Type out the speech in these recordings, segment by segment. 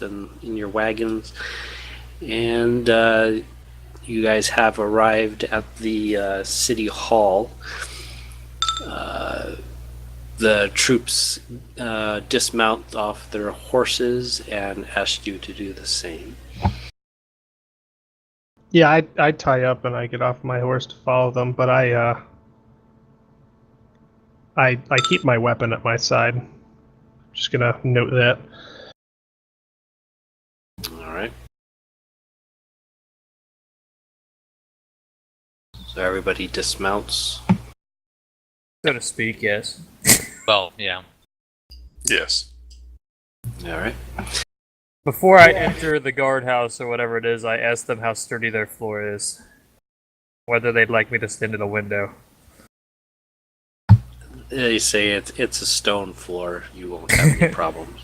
in your wagons, and you guys have arrived at the city hall. The troops dismount off their horses and ask you to do the same. Yeah, I tie up and I get off my horse to follow them, but I keep my weapon at my side. Just gonna note that. All right. So everybody dismounts. So to speak, yes. Well, yeah. Yes. All right. Before I enter the guardhouse or whatever it is, I ask them how sturdy their floor is. Whether they'd like me to stand in a window. They say it's a stone floor. You won't have any problems.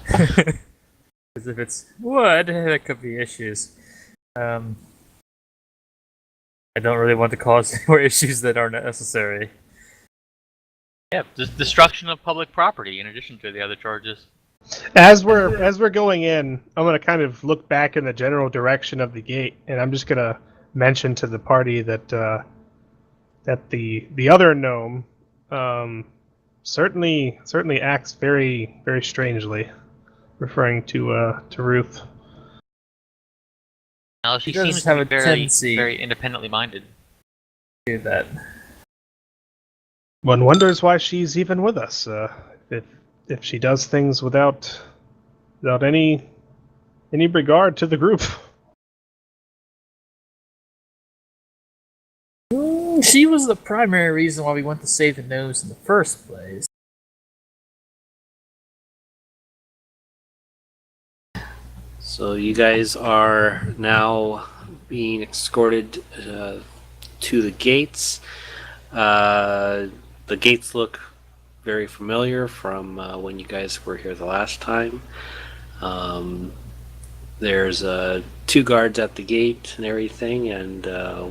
Because if it's wood, there could be issues. I don't really want to cause more issues that aren't necessary. Yeah, destruction of public property in addition to the other charges. As we're going in, I'm gonna kind of look back in the general direction of the gate, and I'm just gonna mention to the party that that the other gnome certainly acts very very strangely, referring to Ruth. Now she does seems have to a be very, tendency- very independently minded. Do that. One wonders why she's even with us. If she does things without any regard to the group. She was the primary reason why we went to save the gnomes in the first place. So you guys are now being escorted to the gates. The gates look very familiar from when you guys were here the last time. There's 2 guards at the gate and everything, and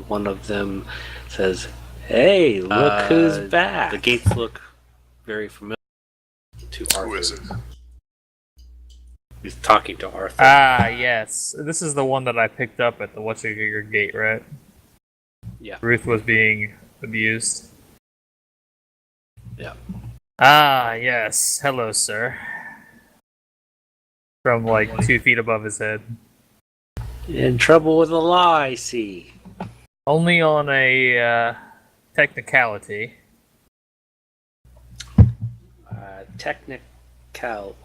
one of them says, "Hey, look who's back!" The gates look very familiar to Arthur. Who is it? He's talking to Arthur. Ah, yes. This is the one that I picked up at the Whatcha-Gigger gate, right? Yeah. Ruth was being abused. Yeah. Ah, yes. Hello, sir. From like 2 feet above his head. In trouble with the law, I see. Only on a technicality. Technical.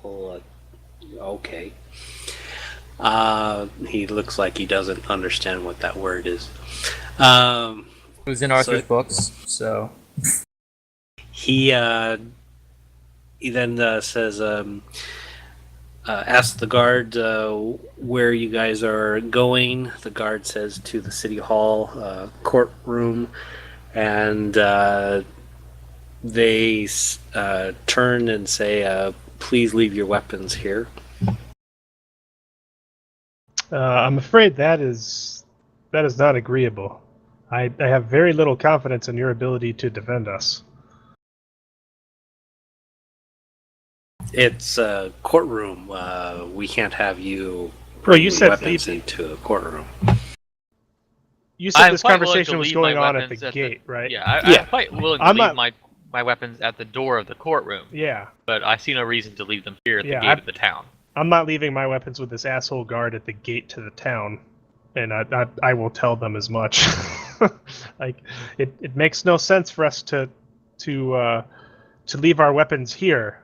Okay. He looks like he doesn't understand what that word is. It was in Arthur's books, so. He then says, ask the guard where you guys are going. The guard says to the city hall courtroom, and they turn and say, please leave your weapons here. I'm afraid that is not agreeable. I have very little confidence in your ability to defend us. It's a courtroom. We can't have you Bro, you said weapons leave. into a courtroom. You said I'm this quite willing conversation to was leave going my on at weapons the gate, right? Yeah, Yeah. I'm quite willing to I'm leave not- my weapons at the door of the courtroom, Yeah. but I see no reason to leave them here at the Yeah, gate of the town. I'm not leaving my weapons with this asshole guard at the gate to the town, and I will tell them as much. Like, it makes no sense for us to leave our weapons here.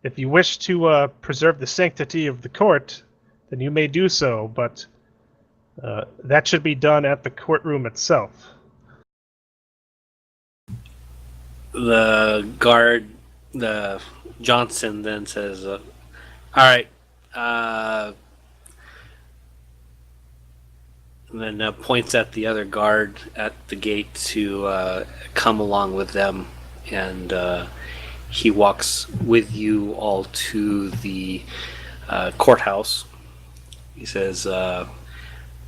If you wish to preserve the sanctity of the court, then you may do so, but that should be done at the courtroom itself. The guard, the Johnson, then says, "All right." And then points at the other guard at the gate to come along with them, and he walks with you all to the courthouse. He says,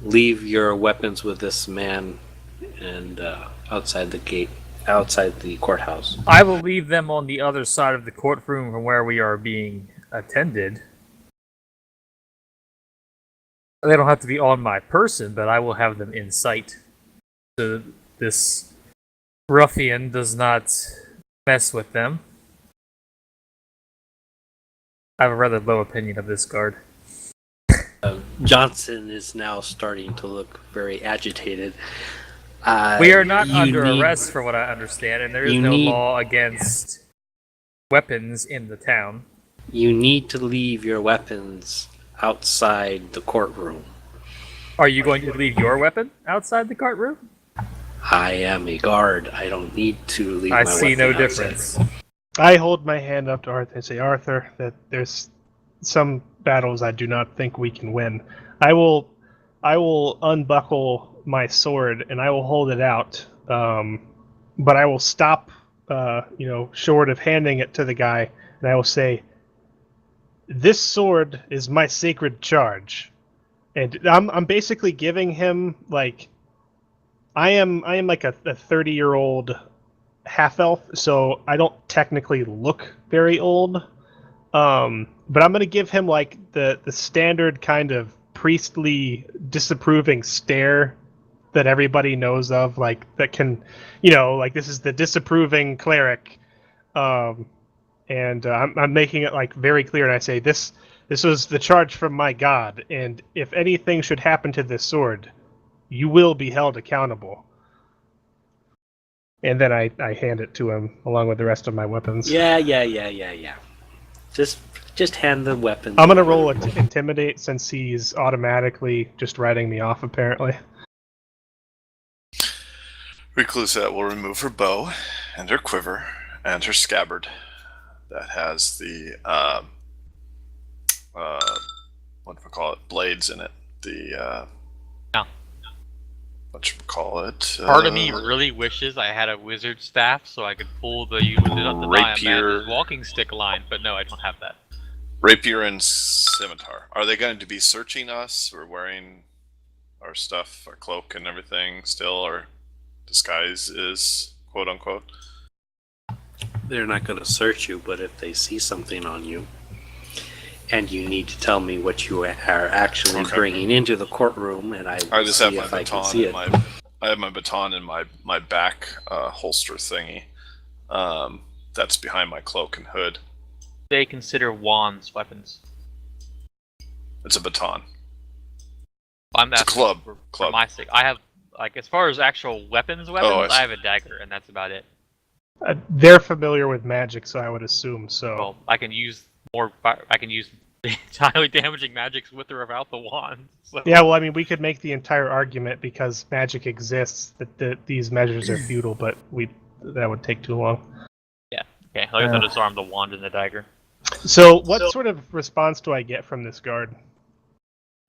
"Leave your weapons with this man," and outside the gate. Outside the courthouse. I will leave them on the other side of the courtroom from where we are being attended. They don't have to be on my person, but I will have them in sight. So this ruffian does not mess with them. I have a rather low opinion of this guard. Johnson is now starting to look very agitated. We are not you under need- arrest, for what I understand, and there is you no need- law against weapons in the town. You need to leave your weapons outside the courtroom. Are you going to leave your weapon outside the courtroom? I am a guard. I don't need to leave I my see weapon no outside. difference. I hold my hand up to Arthur and say, Arthur, that there's some battles I do not think we can win. I will unbuckle my sword and I will hold it out, but I will stop, short of handing it to the guy, and I will say, "This sword is my sacred charge," and I'm basically giving him like, I am like a 30-year-old half elf, so I don't technically look very old. But I'm gonna give him like the standard kind of priestly disapproving stare that everybody knows of, like that can, like this is the disapproving cleric. And I'm making it like very clear, and I say this was the charge from my god, and if anything should happen to this sword, you will be held accountable. And then I hand it to him along with the rest of my weapons. Yeah. Just hand the weapons. I'm gonna roll intimidate since he's automatically just writing me off apparently. Reclusette will remove her bow and her quiver and her scabbard that has the what do we call it? Blades in it. The Yeah. whatchamacallit? Part of me really wishes I had a wizard staff so I could pull the Rapier. walking stick line, but no, I don't have that. Rapier and scimitar. Are they going to be searching us? We're wearing our stuff, our cloak and everything still, our disguise is quote unquote. They're not going to search you, but if they see something on you, and you need to tell me what you are actually Okay. bringing into the courtroom, and I will just see have my if I can baton see in it. I have my baton in my back holster thingy. That's behind my cloak and hood. They consider wands weapons. It's a baton. I'm It's a asking club. For Club. my sake. I have, like, as far as actual weapons, I see. I have a dagger, and that's about it. They're familiar with magic, so I would assume so. Well, I can use highly damaging magics with or without the wand. So. Yeah, well, I mean, we could make the entire argument because magic exists that these measures are futile, but that would take too long. Okay, like I said, disarm the wand and the dagger. So, what sort of response do I get from this guard?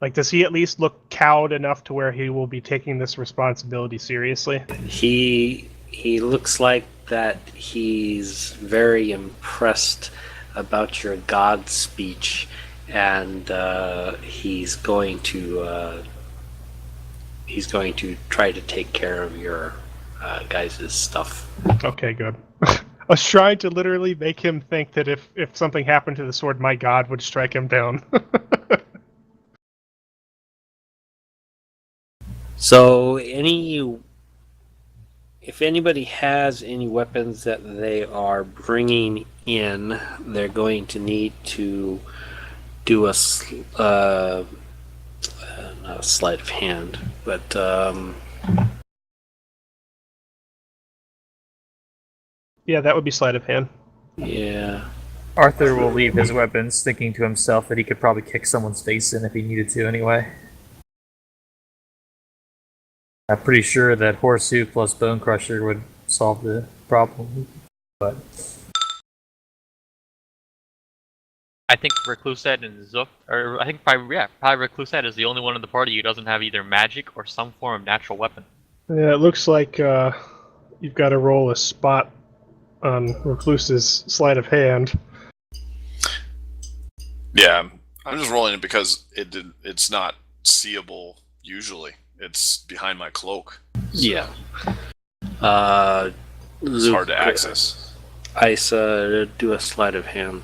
Like, does he at least look cowed enough to where he will be taking this responsibility seriously? He looks like that he's very impressed about your God speech, and he's going to try to take care of your guys' stuff. Okay, good. I was trying to literally make him think that if something happened to the sword, my god would strike him down. So, if anybody has any weapons that they are bringing in, they're going to need to do not a sleight of hand, but Yeah, that would be sleight of hand. yeah. Arthur will leave his weapons, thinking to himself that he could probably kick someone's face in if he needed to anyway. I'm pretty sure that Horseshoe plus Bone Crusher would solve the problem, but I think Reclusette and Zook, or I think probably Reclusette is the only one in the party who doesn't have either magic or some form of natural weapon. Yeah, it looks like you've got to roll a spot on Recluse's sleight of hand. Yeah, I'm just rolling it because it's not seeable usually. It's behind my cloak. Yeah. It's hard to access. Isa, do a sleight of hand.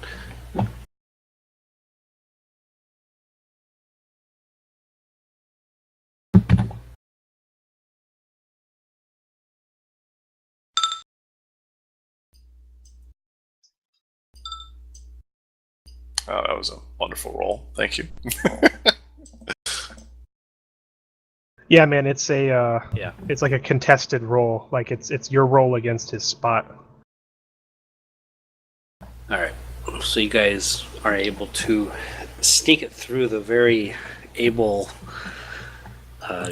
Oh, that was a wonderful roll. Thank you. Yeah, man, it's a Yeah. it's like a contested roll. Like it's your roll against his spot. All right. So you guys are able to sneak it through the very able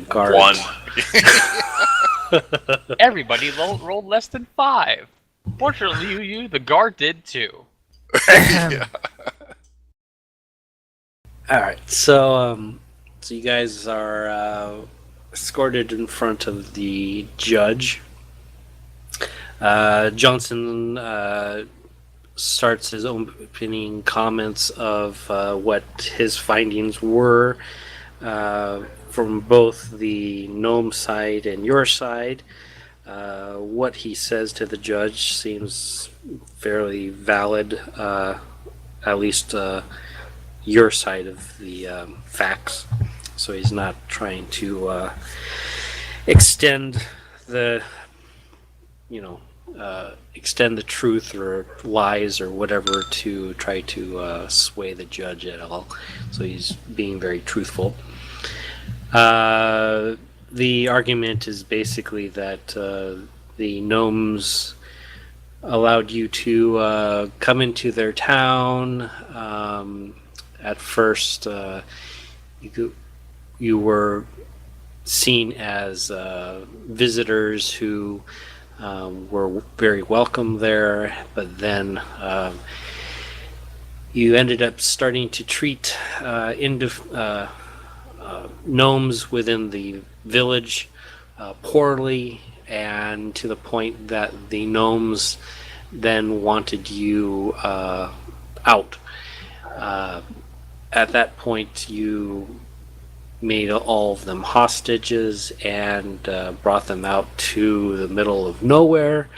guard. One. Everybody rolled less than 5. Fortunately, the guard did too. Yeah. All right. So you guys are escorted in front of the judge. Johnson starts his opening comments of what his findings were from both the gnome side and your side. What he says to the judge seems fairly valid, at least your side of the facts. So he's not trying to extend the, extend the truth or lies or whatever to try to sway the judge at all. So he's being very truthful. The argument is basically that the gnomes allowed you to come into their town. At first, you were seen as visitors who were very welcome there, but then you ended up starting to treat gnomes within the village poorly, and to the point that the gnomes then wanted you out. At that point, you made all of them hostages and brought them out to the middle of nowhere,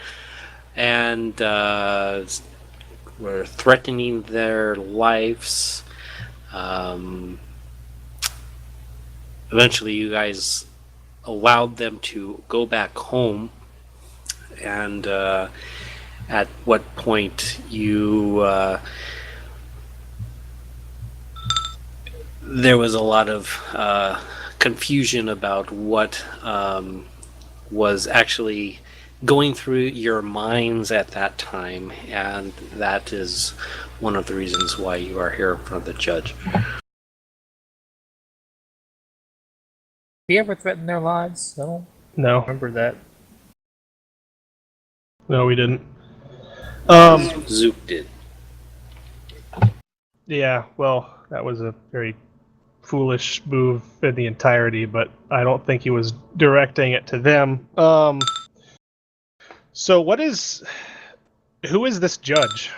and were threatening their lives. Eventually, you guys allowed them to go back home, and at what point you there was a lot of confusion about what was actually going through your minds at that time, and that is one of the reasons why you are here in front of the judge. He ever threatened their lives? I don't No, remember that. no, we didn't. Zook did. Yeah, well, that was a very foolish move in the entirety, but I don't think he was directing it to them. So who is this judge?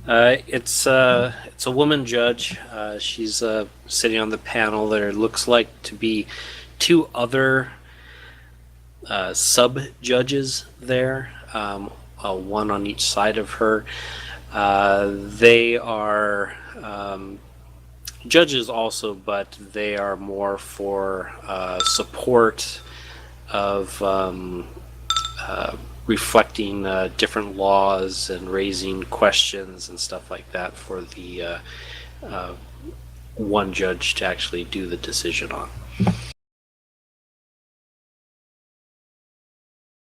It's a woman judge. She's sitting on the panel. There looks like to be 2 other sub judges there, one on each side of her. They are judges also, but they are more for support of reflecting different laws and raising questions and stuff like that for the one judge to actually do the decision on.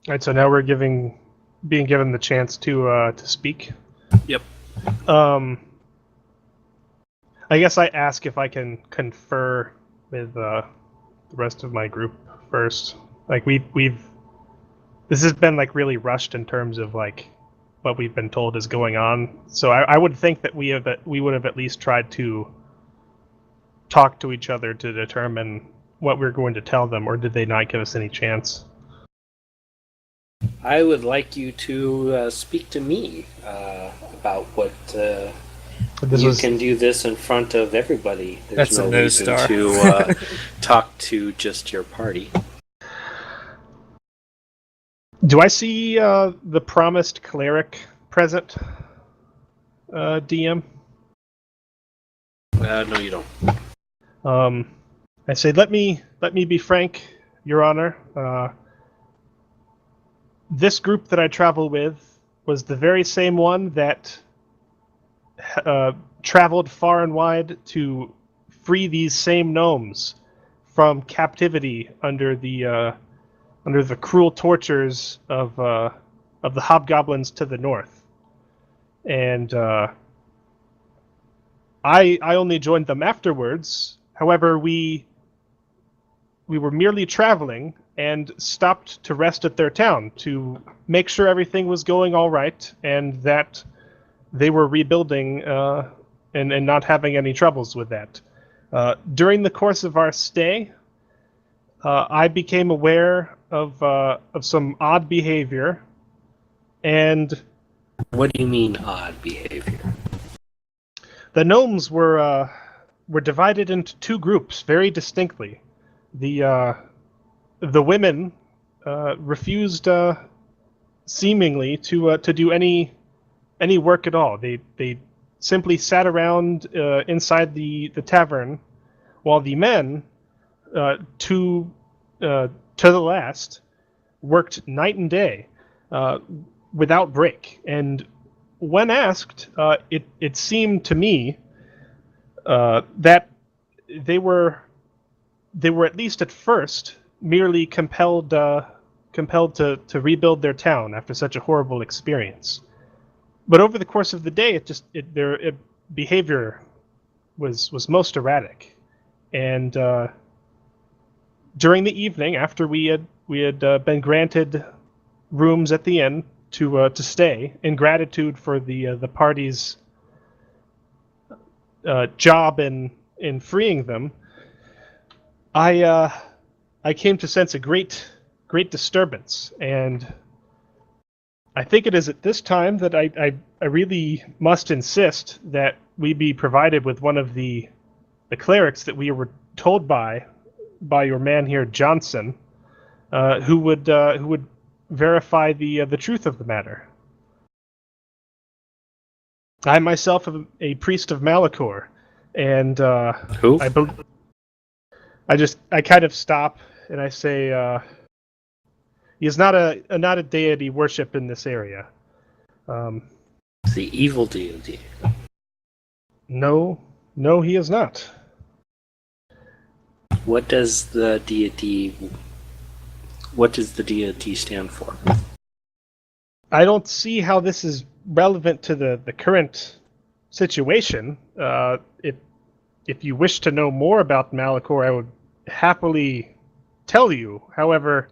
All right, so now we're being given the chance to speak. Yep. I guess I ask if I can confer with the rest of my group first. Like we've this has been like really rushed in terms of like what we've been told is going on. So I would think that we would have at least tried to talk to each other to determine what we're going to tell them, or did they not give us any chance? I would like you to speak to me about what you can do this in front of everybody. There's That's no a no reason star. to talk to just your party. Do I see the promised cleric present, DM? No, you don't. I say, let me be frank, Your Honor. This group that I travel with was the very same one that traveled far and wide to free these same gnomes from captivity under the cruel tortures of the hobgoblins to the north. And I only joined them afterwards. However, we were merely traveling and stopped to rest at their town to make sure everything was going all right and that they were rebuilding and not having any troubles with that. During the course of our stay, I became aware of some odd behavior, and What do you mean odd behavior? the gnomes were divided into two groups very distinctly. The women refused seemingly to do any work at all. They simply sat around inside the tavern, while the men, to the last, worked night and day without break. And when asked, it seemed to me that they were at least at first merely compelled to rebuild their town after such a horrible experience. But over the course of the day, their behavior was most erratic, and during the evening, after we had been granted rooms at the inn to stay in gratitude for the party's job in freeing them, I came to sense a great disturbance, and I think it is at this time that I really must insist that we be provided with one of the clerics that we were told by your man here, Johnson, who would verify the truth of the matter. I myself am a priest of Malachor, and Who? I kind of stop and I say, he is not a deity worshipped in this area. The evil deity. No, he is not. What does the deity stand for? I don't see how this is relevant to the current situation. If you wish to know more about Malachor, I would happily tell you. However,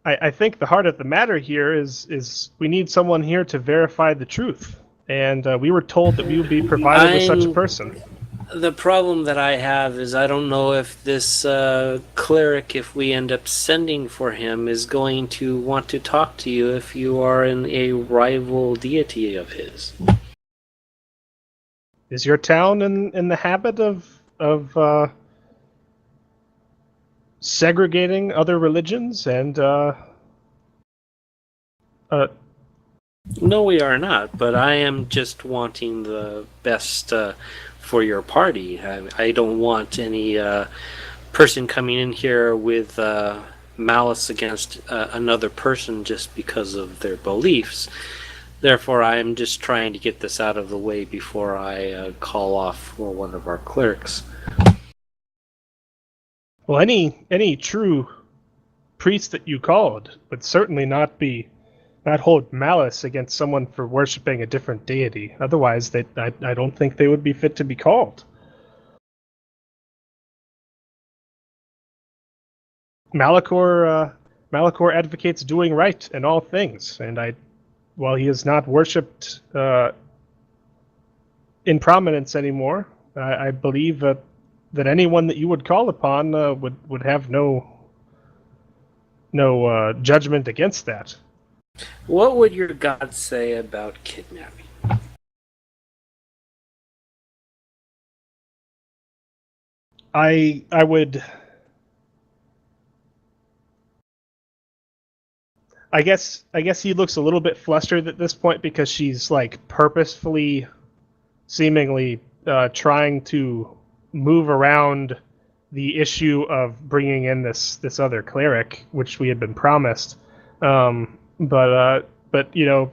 I think the heart of the matter here is we need someone here to verify the truth, and we were told that we would be provided with such a person. The problem that I have is I don't know if this cleric, if we end up sending for him, is going to want to talk to you if you are in a rival deity of his. Is your town in the habit of segregating other religions and No, we are not, but I am just wanting the best for your party. I don't want any person coming in here with malice against another person just because of their beliefs. Therefore, I am just trying to get this out of the way before I call off for one of our clerics. well, any true priest that you called would certainly not hold malice against someone for worshiping a different deity. Otherwise, I don't think they would be fit to be called. Malachor advocates doing right in all things, and while he is not worshipped in prominence anymore, I believe that anyone that you would call upon would have no judgment against that. What would your god say about kidnapping? I would. I guess he looks a little bit flustered at this point because she's like purposefully, seemingly trying to move around the issue of bringing in this other cleric, which we had been promised. But you know,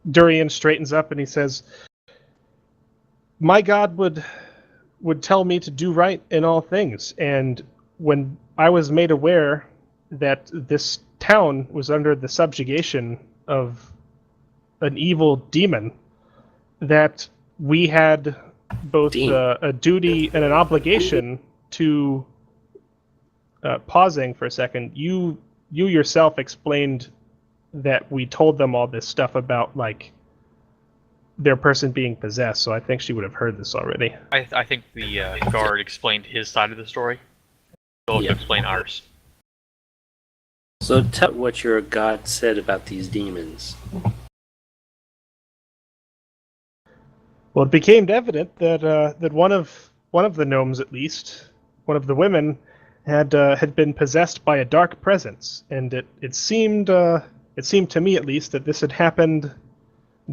Durian straightens up and he says, "My God would tell me to do right in all things, and when I was made aware that this town was under the subjugation of an evil demon, that we had both a duty and an obligation to..." Pausing for a second, you yourself explained that we told them all this stuff about, like, their person being possessed, so I think she would have heard this already. I think the guard explained his side of the story. We'll have to explain ours. So tell what your god said about these demons. Well, it became evident that that one of the gnomes, at least, one of the women, had been possessed by a dark presence, and it seemed to me, at least, that this had happened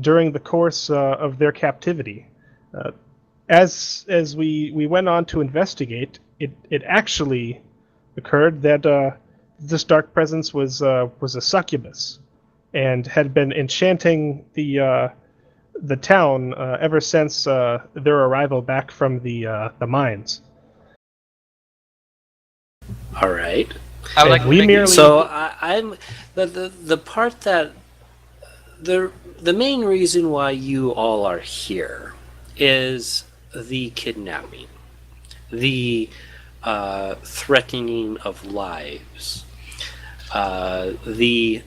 during the course of their captivity. As we went on to investigate, it actually occurred that this dark presence was a succubus, and had been enchanting the town ever since their arrival back from the mines. All right. I would like to think So I'm the part that the main reason why you all are here is the kidnapping, the threatening of lives, the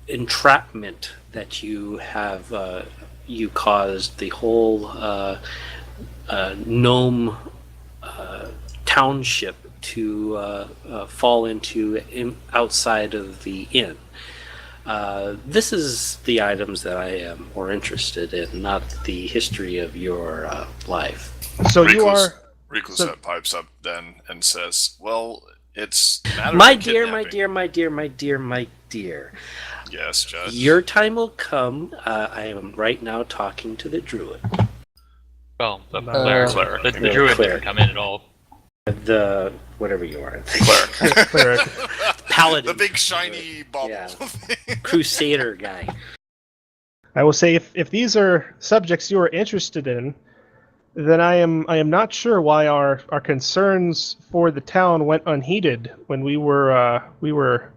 entrapment that you have you caused the whole gnome township to fall into outside of the inn. This is the items that I am more interested in, not the history of your life. So you are... Recluset pipes up then and says, "Well, it's a matter My of dear, kidnapping." my dear. Yes, Judge. Your time will come. I am right now talking to the druid. Well, the Cleric. the druid Cleric. didn't come in at all. The whatever you are. Cleric. Cleric. Paladin. The big shiny bauble. Yeah. Crusader guy. I will say, if these are subjects you are interested in, then I am not sure why our concerns for the town went unheeded when we were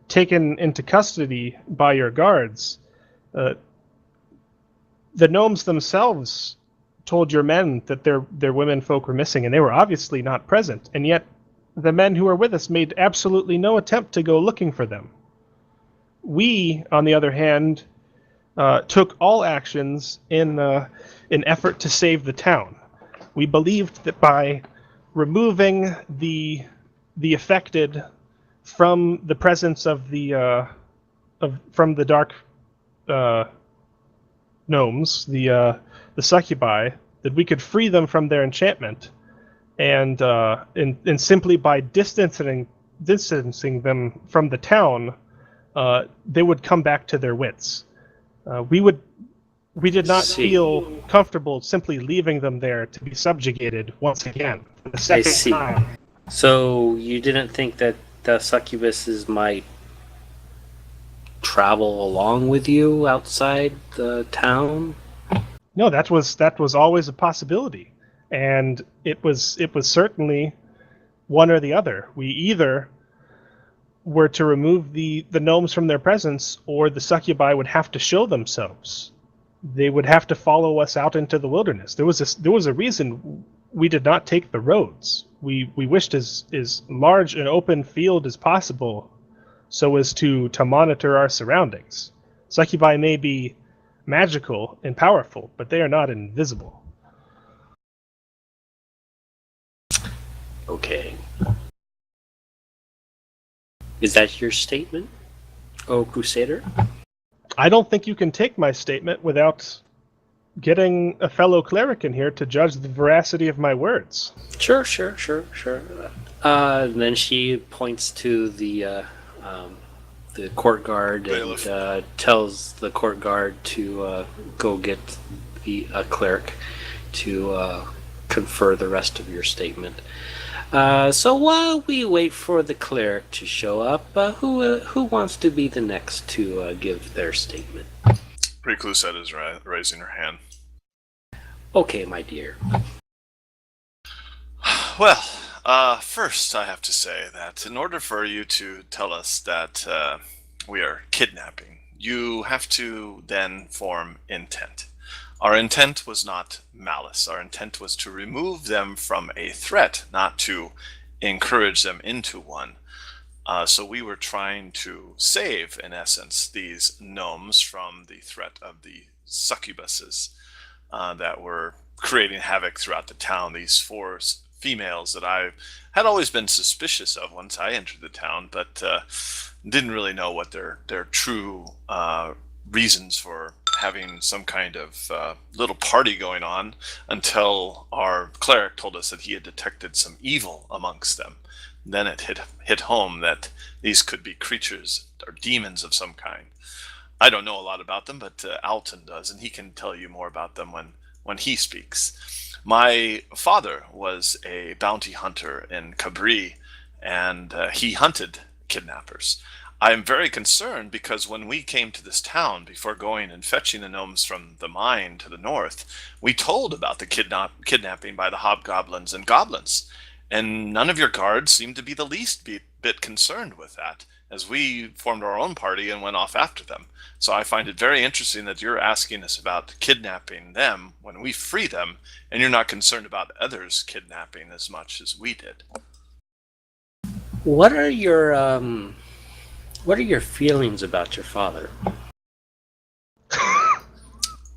taken into custody by your guards. The gnomes themselves told your men that their women folk were missing, and they were obviously not present, and yet the men who were with us made absolutely no attempt to go looking for them. We, on the other hand, took all actions in an effort to save the town. We believed that by removing the affected from the presence of from the dark gnomes, the succubi, that we could free them from their enchantment, and simply by distancing them from the town, they would come back to their wits. We did not feel comfortable simply leaving them there to be subjugated once again for the second time. So you didn't think that the succubuses might travel along with you outside the town? No, that was always a possibility, and it was certainly one or the other. We either were to remove the gnomes from their presence, or the succubi would have to show themselves. They would have to follow us out into the wilderness. There was a reason we did not take the roads. We wished as large an open field as possible, so as to monitor our surroundings. Succubi may be magical and powerful, but they are not invisible. Okay. Is that your statement, oh Crusader? I don't think you can take my statement without getting a fellow cleric in here to judge the veracity of my words. Sure. Then she points to the court guard and tells the court guard to go get a cleric to confer the rest of your statement. So while we wait for the cleric to show up, who wants to be the next to give their statement? Reclusette is raising her hand. Okay, my dear. Well, first I have to say that in order for you to tell us that we are kidnapping, you have to then form intent. Our intent was not malice. Our intent was to remove them from a threat, not to encourage them into one. So we were trying to save, in essence, these gnomes from the threat of the succubuses that were creating havoc throughout the town. These four females that I had always been suspicious of once I entered the town, but didn't really know what their true reasons for having some kind of little party going on until our cleric told us that he had detected some evil amongst them. Then it hit home that these could be creatures or demons of some kind. I don't know a lot about them, but Alton does, and he can tell you more about them when he speaks. My father was a bounty hunter in Cabri, and he hunted kidnappers. I am very concerned because when we came to this town, before going and fetching the gnomes from the mine to the north, we told about the kidnapping by the hobgoblins and goblins. And none of your guards seemed to be the least bit concerned with that, as we formed our own party and went off after them. So I find it very interesting that you're asking us about kidnapping them when we free them, and you're not concerned about others kidnapping as much as we did. What are your feelings about your father?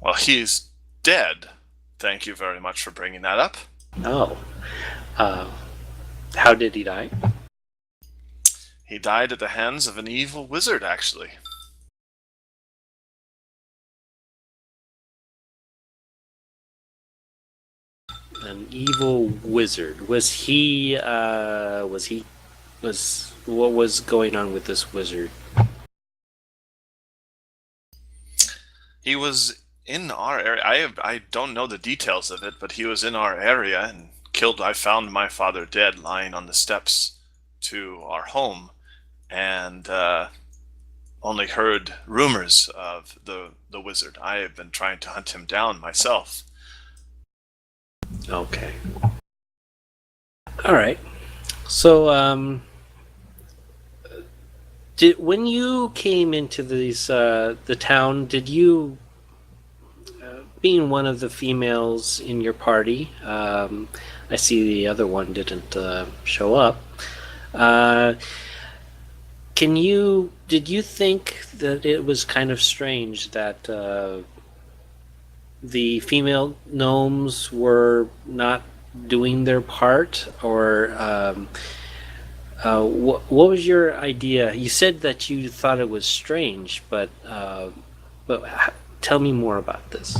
Well, he's dead. Thank you very much for bringing that up. Oh. How did he die? He died at the hands of an evil wizard, actually. An evil wizard. What was going on with this wizard? He was in our area. I don't know the details of it, but he was in our area and killed. I found my father dead, lying on the steps to our home, and only heard rumors of the wizard. I have been trying to hunt him down myself. Okay. All right. So, when you came into the town, did you, being one of the females in your party, I see the other one didn't show up. Did you think that it was kind of strange that the female gnomes were not doing their part, or what was your idea? You said that you thought it was strange, but tell me more about this.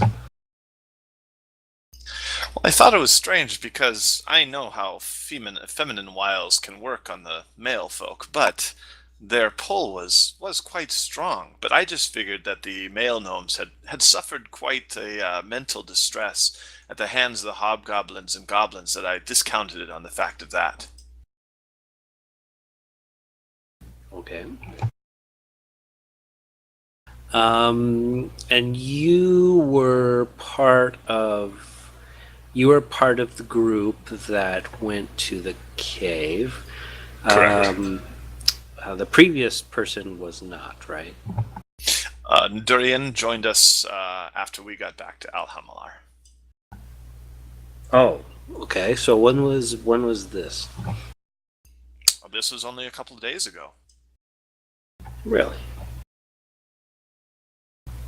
Well, I thought it was strange because I know how feminine wiles can work on the male folk, but their pull was quite strong. But I just figured that the male gnomes had suffered quite a mental distress at the hands of the hobgoblins and goblins, that I discounted it on the fact of that. Okay. And you were part of the group that went to the cave. Correct. The previous person was not, right? Durian joined us after we got back to Alhamalar. Oh, okay. So when was this? Well, this was only a couple of days ago. Really?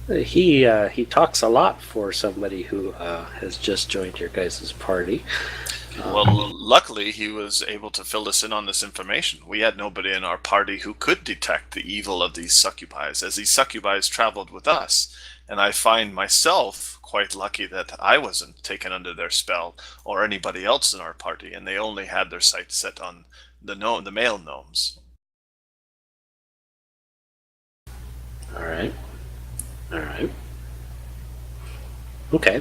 He talks a lot for somebody who has just joined your guys' party. Well, luckily he was able to fill us in on this information. We had nobody in our party who could detect the evil of these succubi, as these succubi traveled with us. And I find myself quite lucky that I wasn't taken under their spell, or anybody else in our party, and they only had their sights set on the male gnomes. All right. Okay.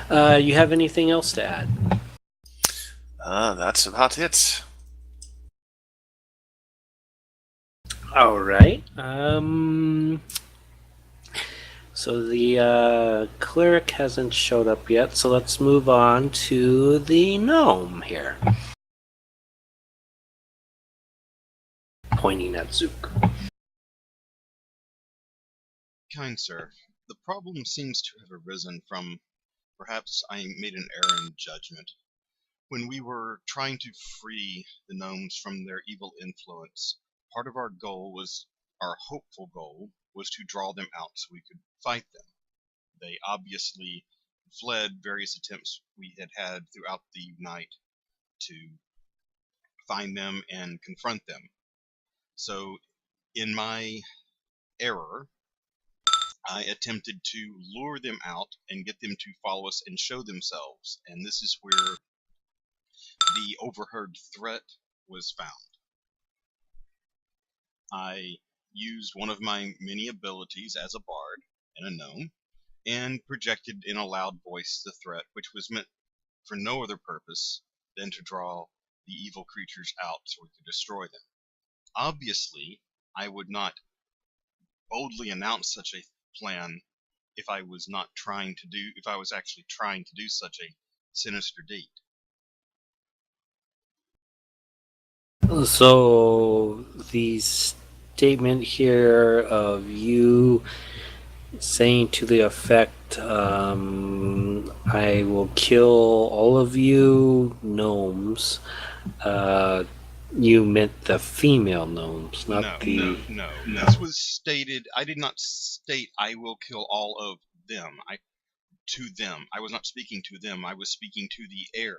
You have anything else to add? That's about it. All right. So the cleric hasn't showed up yet, so let's move on to the gnome here. Pointing at Zook. Kind sir, the problem seems to have arisen from perhaps I made an error in judgment. When we were trying to free the gnomes from their evil influence, part of our hopeful goal, was to draw them out so we could fight them. They obviously fled various attempts we had had throughout the night to find them and confront them. So, in my error, I attempted to lure them out and get them to follow us and show themselves, and this is where the overheard threat was found. I used one of my many abilities as a bard and a gnome, and projected in a loud voice the threat, which was meant for no other purpose than to draw the evil creatures out so we could destroy them. Obviously, I would not boldly announce such a plan if I was actually trying to do such a sinister deed. So the statement here of you saying to the effect, I will kill all of you gnomes. You meant the female gnomes, not No. This was stated. I did not state I will kill all of them. I was not speaking to them. I was speaking to the air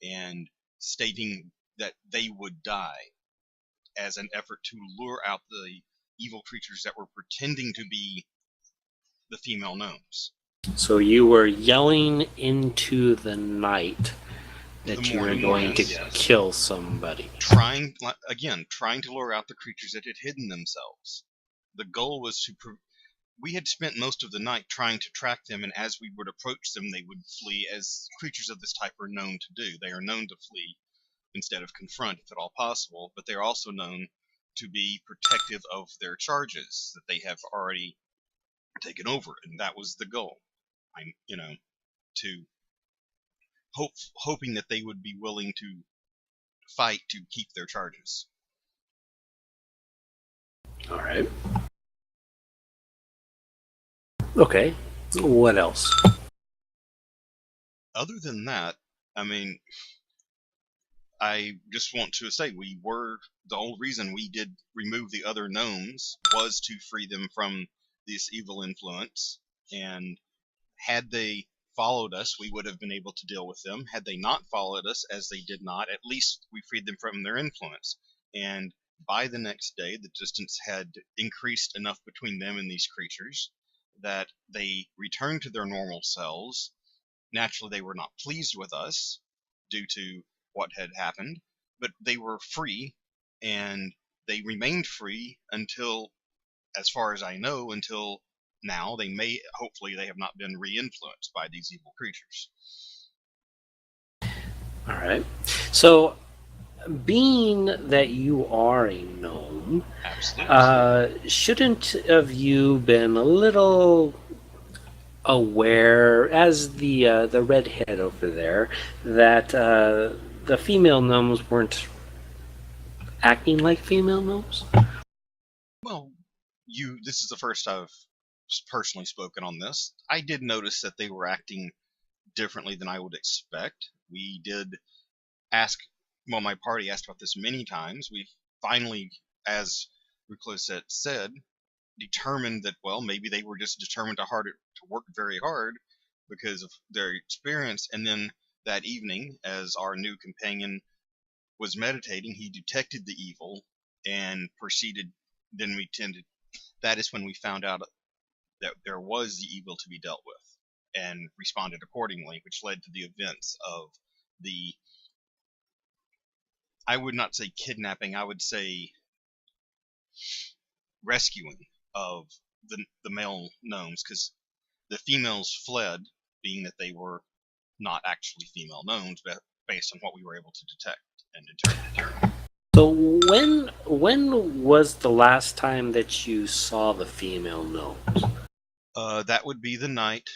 and stating that they would die as an effort to lure out the evil creatures that were pretending to be the female gnomes. So you were yelling into the night that you were going to kill somebody. Trying to lure out the creatures that had hidden themselves. The goal was we had spent most of the night trying to track them, and as we would approach them, they would flee, as creatures of this type are known to do. They are known to flee instead of confront, if at all possible, but they are also known to be protective of their charges that they have already taken over, and that was the goal. Hoping that they would be willing to fight to keep their charges. All right. Okay. What else? Other than that, I just want to say the whole reason we did remove the other gnomes was to free them from this evil influence, and had they followed us, we would have been able to deal with them. Had they not followed us, as they did not, at least we freed them from their influence. And by the next day, the distance had increased enough between them and these creatures that they returned to their normal selves. Naturally, they were not pleased with us due to what had happened, but they were free, and they remained free until, as far as I know, until now. Hopefully they have not been re-influenced by these evil creatures. All right. So, being that you are a gnome, Absolutely. shouldn't have you been a little aware, as the redhead over there, that the female gnomes weren't acting like female gnomes? Well, this is the first I've personally spoken on this. I did notice that they were acting differently than I would expect. We did my party asked about this many times. We finally, as Recluset said, determined that, maybe they were just determined to work very hard because of their experience. And then that evening, as our new companion was meditating, he detected the evil and proceeded. That is when we found out that there was the evil to be dealt with, and responded accordingly, which led to the events of I would not say kidnapping, I would say rescuing of the male gnomes, because the females fled, being that they were not actually female gnomes, but based on what we were able to detect and determine. So when was the last time that you saw the female gnomes? That would be the night,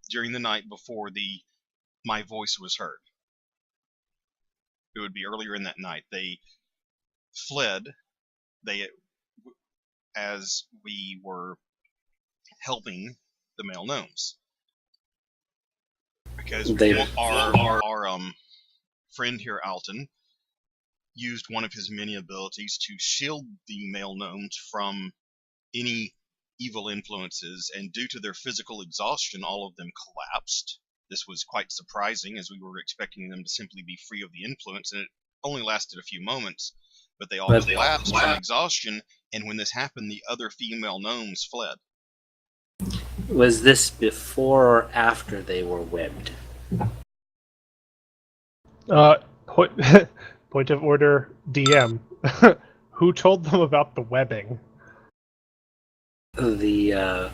during the night before my voice was heard. It would be earlier in that night. They fled. As we were helping the male gnomes, because our friend here, Alton, used one of his many abilities to shield the male gnomes from any evil influences, and due to their physical exhaustion, all of them collapsed. This was quite surprising, as we were expecting them to simply be free of the influence, and it only lasted a few moments, but they all collapsed from exhaustion, and when this happened, the other female gnomes fled. Was this before or after they were webbed? Point of order, DM. Who told them about the webbing? The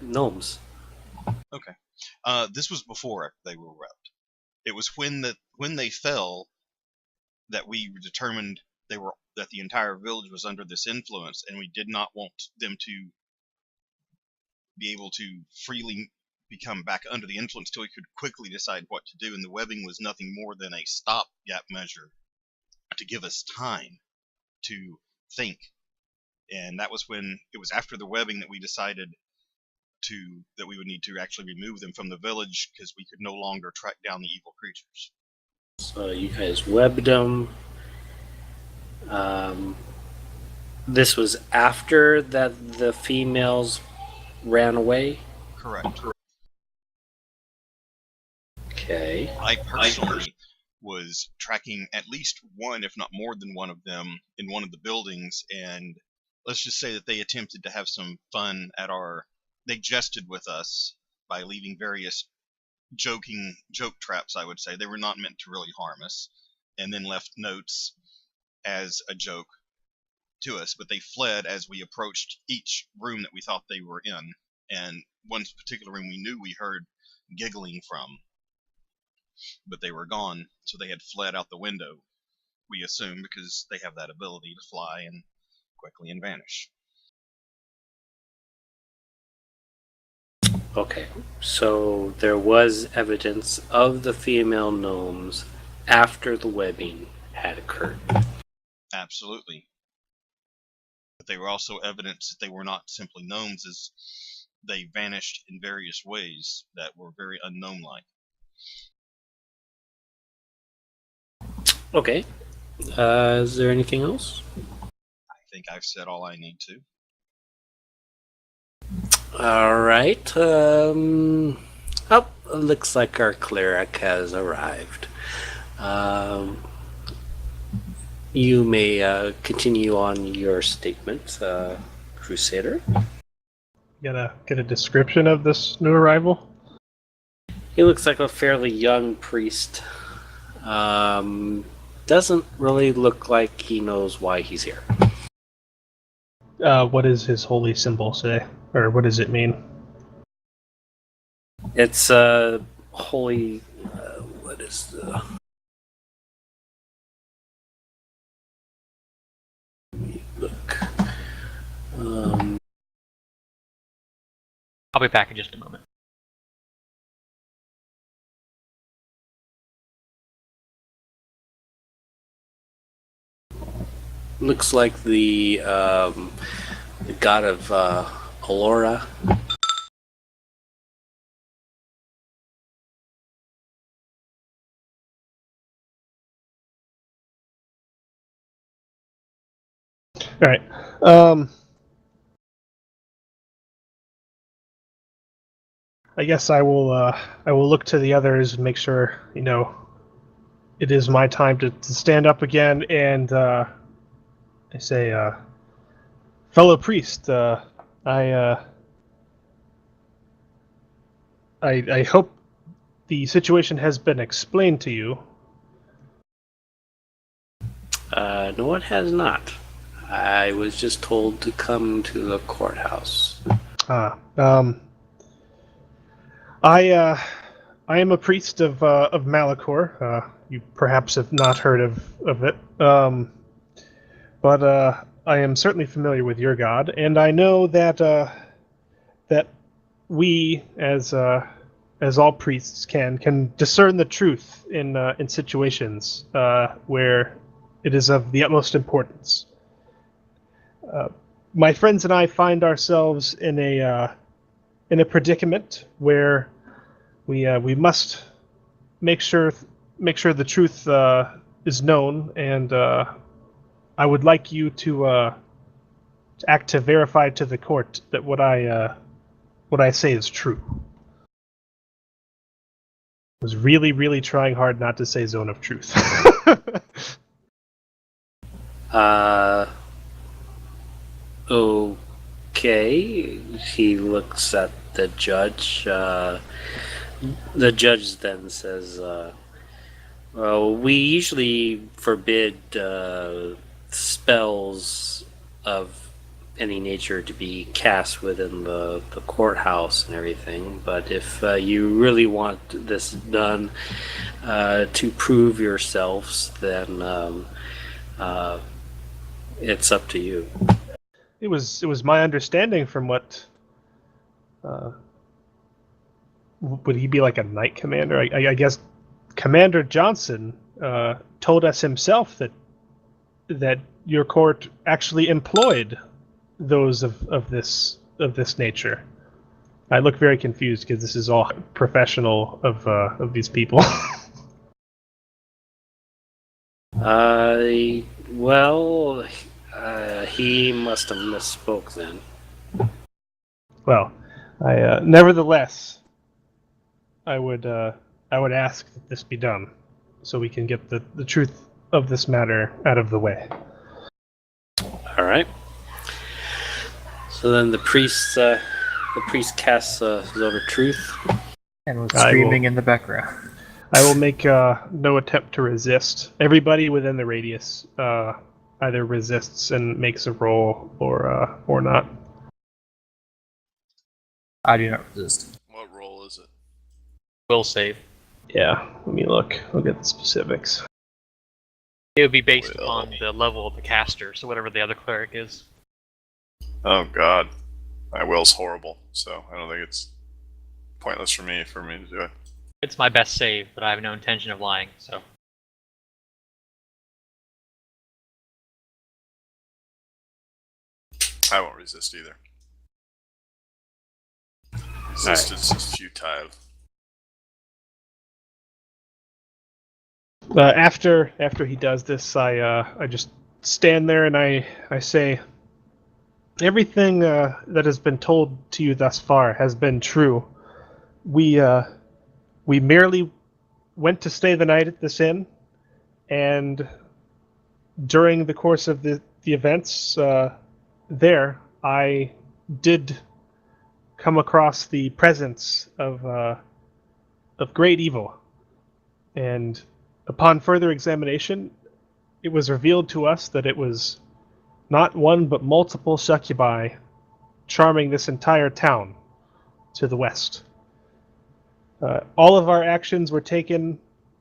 gnomes. Okay. This was before they were webbed. It was when they fell that we determined that the entire village was under this influence, and we did not want them to be able to freely become back under the influence till we could quickly decide what to do. And the webbing was nothing more than a stopgap measure to give us time to think. And that was when it was after the webbing that we decided that we would need to actually remove them from the village, because we could no longer track down the evil creatures. So you guys webbed them. This was after that the females ran away? Correct. Okay. I personally was tracking at least one, if not more than one of them, in one of the buildings, and let's just say that they attempted to have some fun they jested with us by leaving various joke traps, I would say. They were not meant to really harm us, and then left notes as a joke to us, but they fled as we approached each room that we thought they were in, and one particular room we knew we heard giggling from, but they were gone, so they had fled out the window, we assume, because they have that ability to fly and quickly and vanish. Okay, so there was evidence of the female gnomes after the webbing had occurred. Absolutely. But they were also evidence that they were not simply gnomes, as they vanished in various ways that were very unknown-like. Okay. Is there anything else? I think I've said all I need to. Alright. Looks like our cleric has arrived. You may continue on your statement, Crusader. Get a description of this new arrival? He looks like a fairly young priest. Doesn't really look like he knows why he's here. What does his holy symbol say? Or what does it mean? It's holy. What is the? Let me look. I'll be back in just a moment. Looks like the god of Alora. All right. I guess I will look to the others and make sure, it is my time to stand up again, and I say, fellow priest, I hope the situation has been explained to you. No, it has not. I was just told to come to the courthouse. I am a priest of Malachor. You perhaps have not heard of it. But I am certainly familiar with your god, and I know that that we, as all priests, can discern the truth in situations where it is of the utmost importance. My friends and I find ourselves in a predicament where we must make sure the truth is known, and I would like you to act to verify to the court that what I say is true. I was really, really trying hard not to say zone of truth. Okay. He looks at the judge. The judge then says, well, we usually forbid spells of any nature to be cast within the courthouse and everything, but if you really want this done to prove yourselves, then it's up to you. It was my understanding from what would he be like a knight commander? I guess Commander Johnson told us himself that your court actually employed those of this nature. I look very confused because this is all professional of these people. Well, he must have misspoke then. Well, I nevertheless, I would ask that this be done, so we can get the truth of this matter out of the way. All right. So then the priest casts a zone of truth. And was I screaming will- in the background. I will make no attempt to resist. Everybody within the radius either resists and makes a roll or not. I do not resist. What role is it? Will save. Yeah, let me look. I'll get the specifics. It would be based Will. on the level of the caster, so whatever the other cleric is. Oh God, my will's horrible, so I don't think it's pointless for me to do it. It's my best save, but I have no intention of lying, so. I won't resist either. Resistance is futile. After he does this, I just stand there and I say, everything that has been told to you thus far has been true. We merely went to stay the night at this inn, and during the course of the events there, I did come across the presence of great evil, and upon further examination, it was revealed to us that it was not one but multiple succubi charming this entire town to the west. All of our actions were taken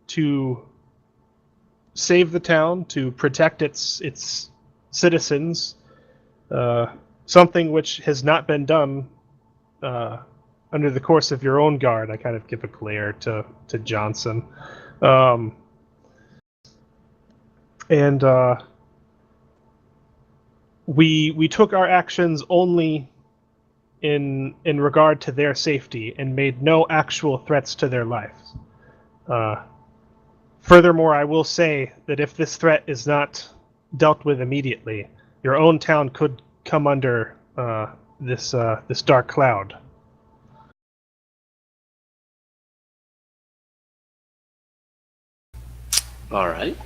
to save the town, to protect its citizens, something which has not been done under the course of your own guard. I kind of give a glare to Johnson. And we took our actions only in regard to their safety and made no actual threats to their lives. Furthermore, I will say that if this threat is not dealt with immediately, your own town could come under this dark cloud. All right.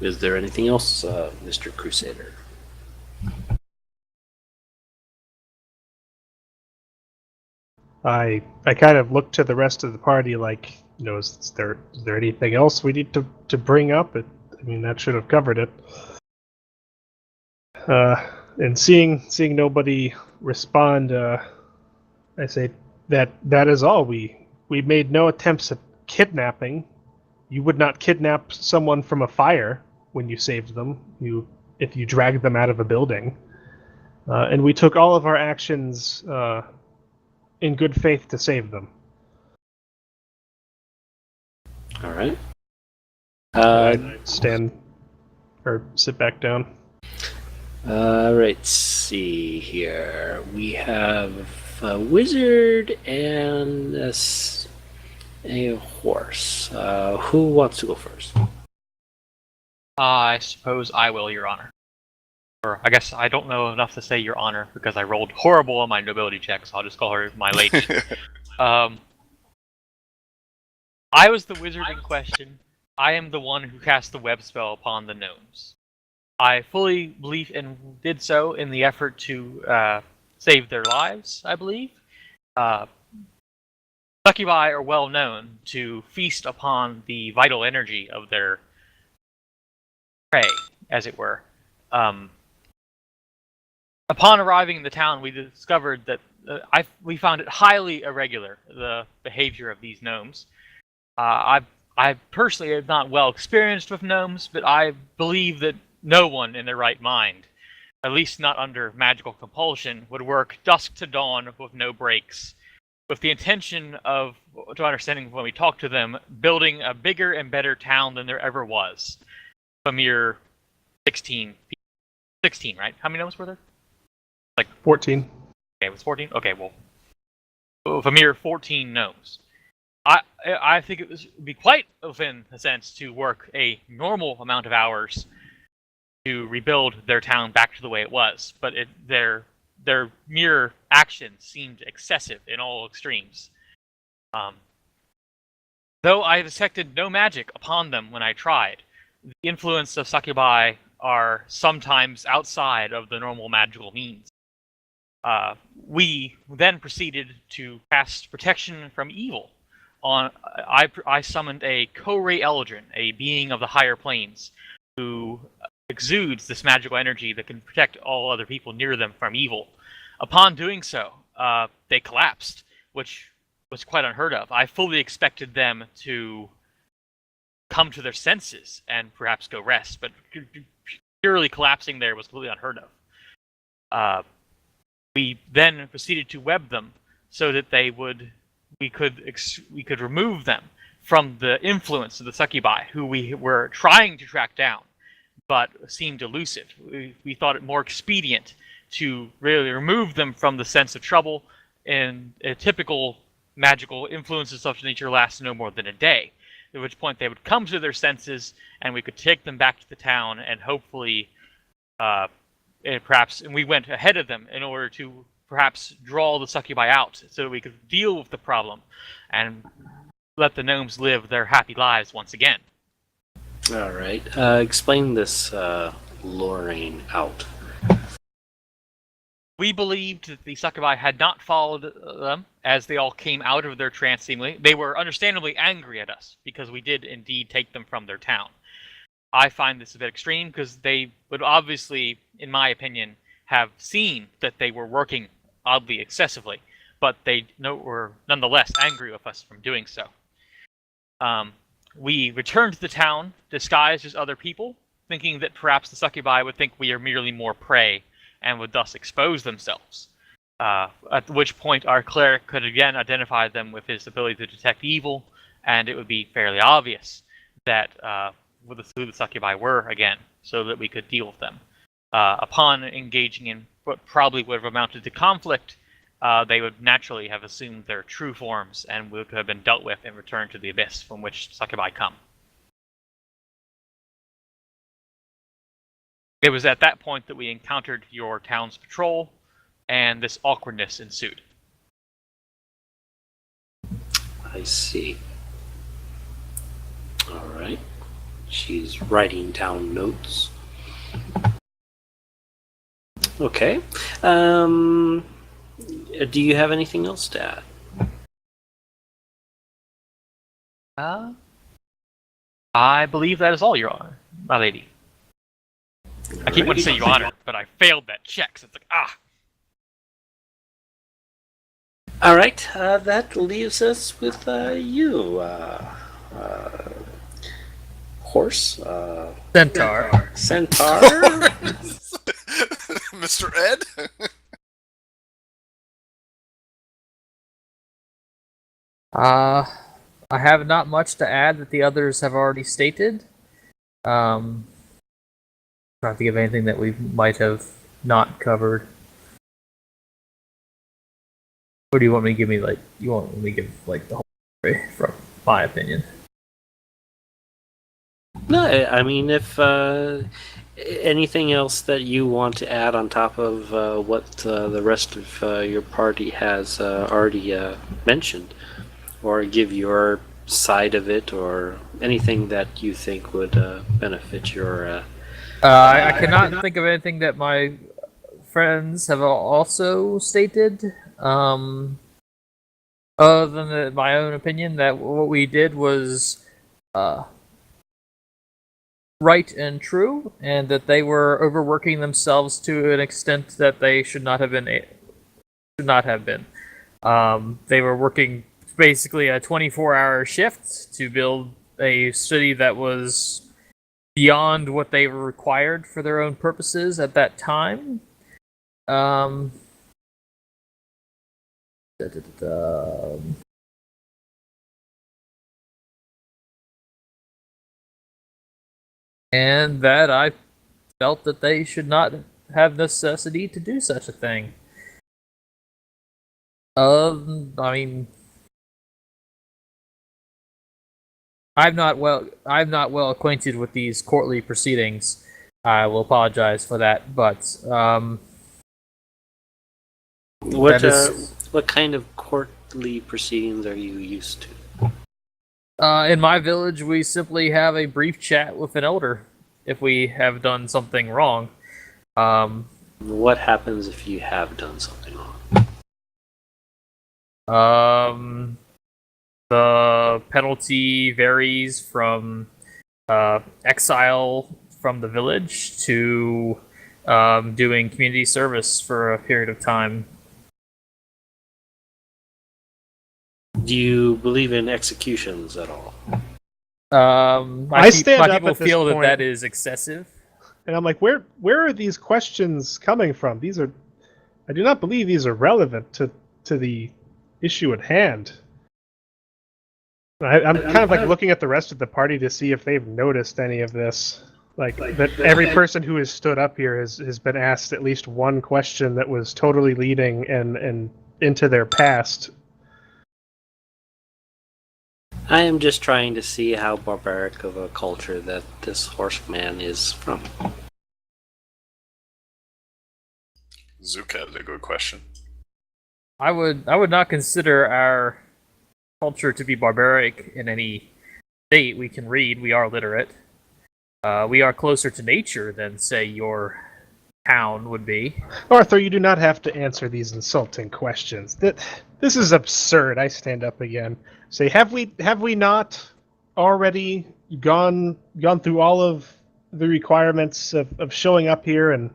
Is there anything else, Mr. Crusader? I kind of look to the rest of the party like, is there anything else we need to bring up? I mean, that should have covered it. And seeing nobody respond, I say that is all. We made no attempts at kidnapping you would not kidnap someone from a fire when you saved them. If you dragged them out of a building, and we took all of our actions in good faith to save them. All right. Stand or sit back down. All right. See here. We have a wizard and a horse. Who wants to go first? I suppose I will, Your Honor. Or I guess I don't know enough to say Your Honor because I rolled horrible on my nobility check, so I'll just call her my lady. I was the wizard in question. I am the one who cast the web spell upon the gnomes. I fully believe and did so in the effort to save their lives, I believe. Succubi are well known to feast upon the vital energy of their prey, as it were. Upon arriving in the town, we discovered that we found it highly irregular, the behavior of these gnomes. I personally am not well experienced with gnomes, but I believe that no one in their right mind, at least not under magical compulsion, would work dusk to dawn with no breaks, with the intention of, to understanding when we talk to them, building a bigger and better town than there ever was. A mere 16, right? How many gnomes were there? 14. Okay, it was 14? Okay, well, of a mere 14 gnomes. I think it would be quite within a sense to work a normal amount of hours to rebuild their town back to the way it was, but their mere actions seemed excessive in all extremes. Though I detected no magic upon them when I tried, the influence of succubi are sometimes outside of the normal magical means. We then proceeded to cast protection from evil. I summoned a Boray Eldrin, a being of the higher planes, who exudes this magical energy that can protect all other people near them from evil. Upon doing so, they collapsed, which was quite unheard of. I fully expected them to come to their senses and perhaps go rest, but purely collapsing there was completely unheard of. We then proceeded to web them so that we could remove them from the influence of the succubi, who we were trying to track down, but seemed elusive. We thought it more expedient to really remove them from the sense of trouble, and a typical magical influence of such nature lasts no more than a day, at which point they would come to their senses, and we could take them back to the town, and hopefully, and we went ahead of them in order to perhaps draw the succubi out so that we could deal with the problem and let the gnomes live their happy lives once again. All right. Explain this luring out. We believed that the succubi had not followed them as they all came out of their trance seemingly. They were understandably angry at us because we did indeed take them from their town. I find this a bit extreme because they would obviously, in my opinion, have seen that they were working oddly excessively, but they were nonetheless angry with us from doing so. We returned to the town, disguised as other people, thinking that perhaps the succubi would think we are merely more prey and would thus expose themselves. At which point our cleric could again identify them with his ability to detect evil, and it would be fairly obvious that who the succubi were again, so that we could deal with them. Upon engaging in what probably would have amounted to conflict, they would naturally have assumed their true forms and would have been dealt with and returned to the abyss from which succubi come. It was at that point that we encountered your town's patrol, and this awkwardness ensued. I see. All right. She's writing down notes. Okay. Do you have anything else to add? I believe that is all, Your Honor, my lady. I keep wanting to say Your Honor, but I failed that check, so it's like, All right. That leaves us with you. horse? Centaur. Centaur? Mr. Ed? I have not much to add that the others have already stated. Trying to think of anything that we might have not covered. Or do you want me to give me you want me to give the whole story from my opinion? No, I mean, if anything else that you want to add on top of what the rest of your party has already mentioned, or give your side of it, or anything that you think would benefit your... I cannot think of anything that my friends have also stated. Other than my own opinion, that what we did was right and true, and that they were overworking themselves to an extent that they should not have been. They were working basically a 24-hour shift to build a city that was beyond what they were required for their own purposes at that time. And that I felt that they should not have necessity to do such a thing. I mean, I'm not well acquainted with these courtly proceedings. I will apologize for that, but what kind of courtly proceedings are you used to? in my village, we simply have a brief chat with an elder if we have done something wrong. What happens if you have done something wrong? The penalty varies from exile from the village to doing community service for a period of time. Do you believe in executions at all? I stand up people at this feel point. that is excessive. And I'm like, where are these questions coming from? I do not believe these are relevant to the issue at hand. I'm kind of like looking at the rest of the party to see if they've noticed any of this. Like that every person who has stood up here has been asked at least one question that was totally leading and into their past. I am just trying to see how barbaric of a culture that this horseman is from. Zook had a good question. I would not consider our culture to be barbaric in any state. We can read. We are literate. We are closer to nature than, say, your town would be. Arthur, you do not have to answer these insulting questions. This is absurd. I stand up again. Say, have we not already gone through all of the requirements of showing up here and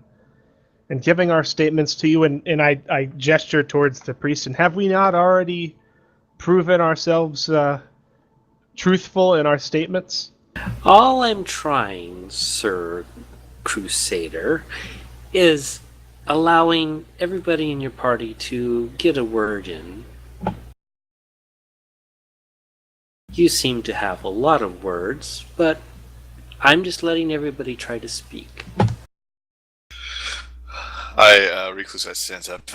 giving our statements to you? And I gesture towards the priest. And have we not already proven ourselves truthful in our statements? All I'm trying, Sir Crusader, is allowing everybody in your party to get a word in. You seem to have a lot of words, but I'm just letting everybody try to speak. Recluse stands up.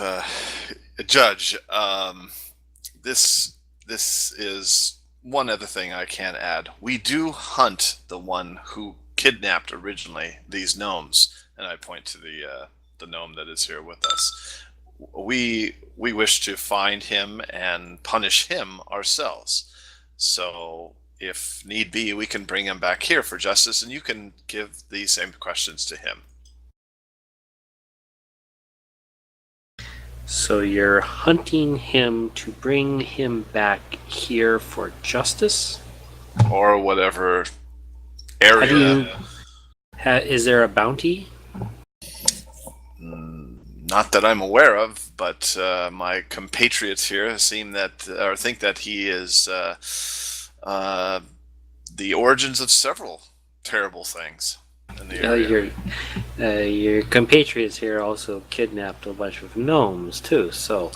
Judge, this is one other thing I can add. We do hunt the one who kidnapped originally these gnomes, and I point to the gnome that is here with us. We wish to find him and punish him ourselves. So, if need be, we can bring him back here for justice, and you can give the same questions to him. So you're hunting him to bring him back here for justice? Or whatever area. Is there a bounty? Not that I'm aware of, but my compatriots here think that he is the origins of several terrible things in the Uh, area. your compatriots here also kidnapped a bunch of gnomes too. So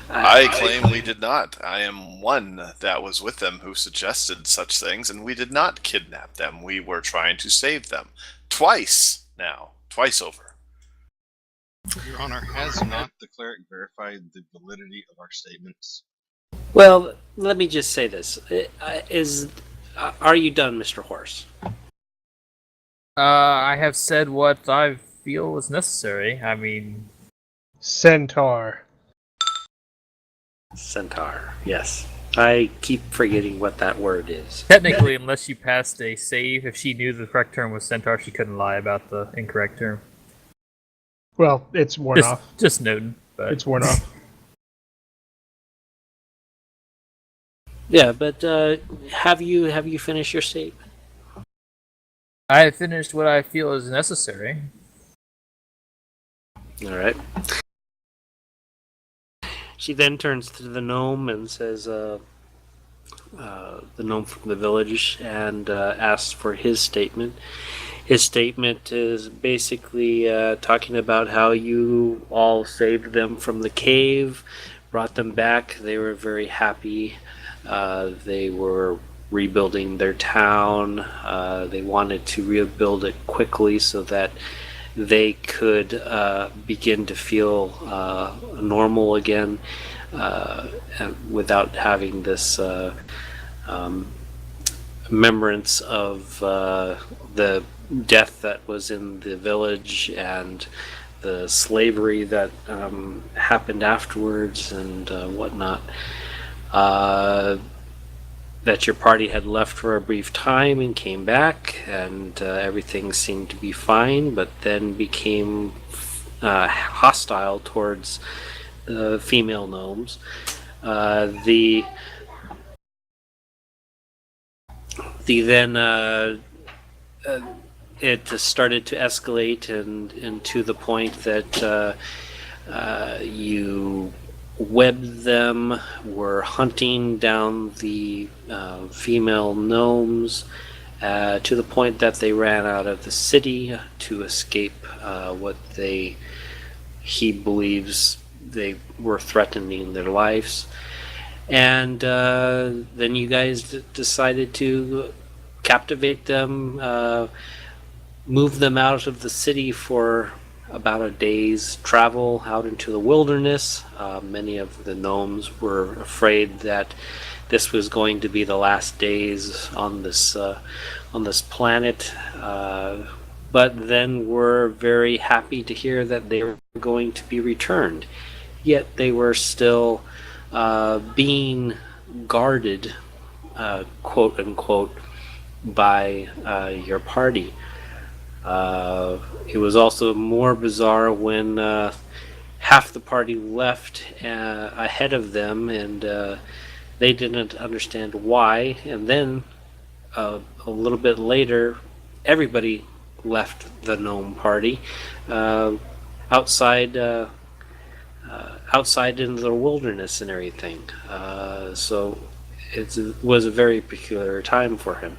I claim we did not. I am one that was with them who suggested such things, and we did not kidnap them. We were trying to save them. Twice now. Twice over. Your Honor, has not the cleric verified the validity of our statements? Well, let me just say this: are you done, Mr. Horse? I have said what I feel is necessary. I mean, Centaur. Centaur. Yes, I keep forgetting what that word is. technically, unless you passed a save, if she knew the correct term was centaur, she couldn't lie about the incorrect term. Well, it's worn off. Just noting, but It's worn off. Yeah, but have you finished your statement? I have finished what I feel is necessary. All right. She then turns to the gnome and says, the gnome from the village, and asks for his statement. His statement is basically talking about how you all saved them from the cave, brought them back. They were very happy. They were rebuilding their town. They wanted to rebuild it quickly so that they could begin to feel normal again without having this remembrance of the death that was in the village and the slavery that happened afterwards and whatnot. That your party had left for a brief time and came back, and everything seemed to be fine, but then became hostile towards the female gnomes. It started to escalate and to the point that you webbed them, were hunting down the female gnomes to the point that they ran out of the city to escape what he believes they were threatening their lives. And then you guys decided to captivate them, move them out of the city for about a day's travel out into the wilderness. Many of the gnomes were afraid that this was going to be the last days on this planet, but then were very happy to hear that they were going to be returned. Yet they were still being guarded, quote unquote, by your party. It was also more bizarre when half the party left ahead of them, and they didn't understand why. And then a little bit later, everybody left the gnome party outside into the wilderness and everything. So it was a very peculiar time for him.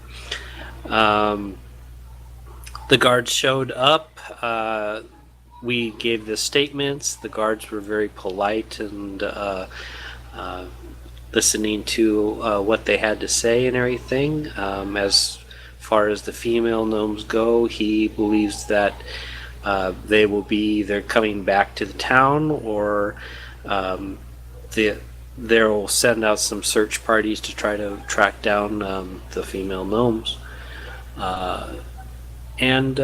The guards showed up. We gave the statements. The guards were very polite and listening to what they had to say and everything. As far as the female gnomes go, he believes that they're coming back to the town, or they'll send out some search parties to try to track down the female gnomes. And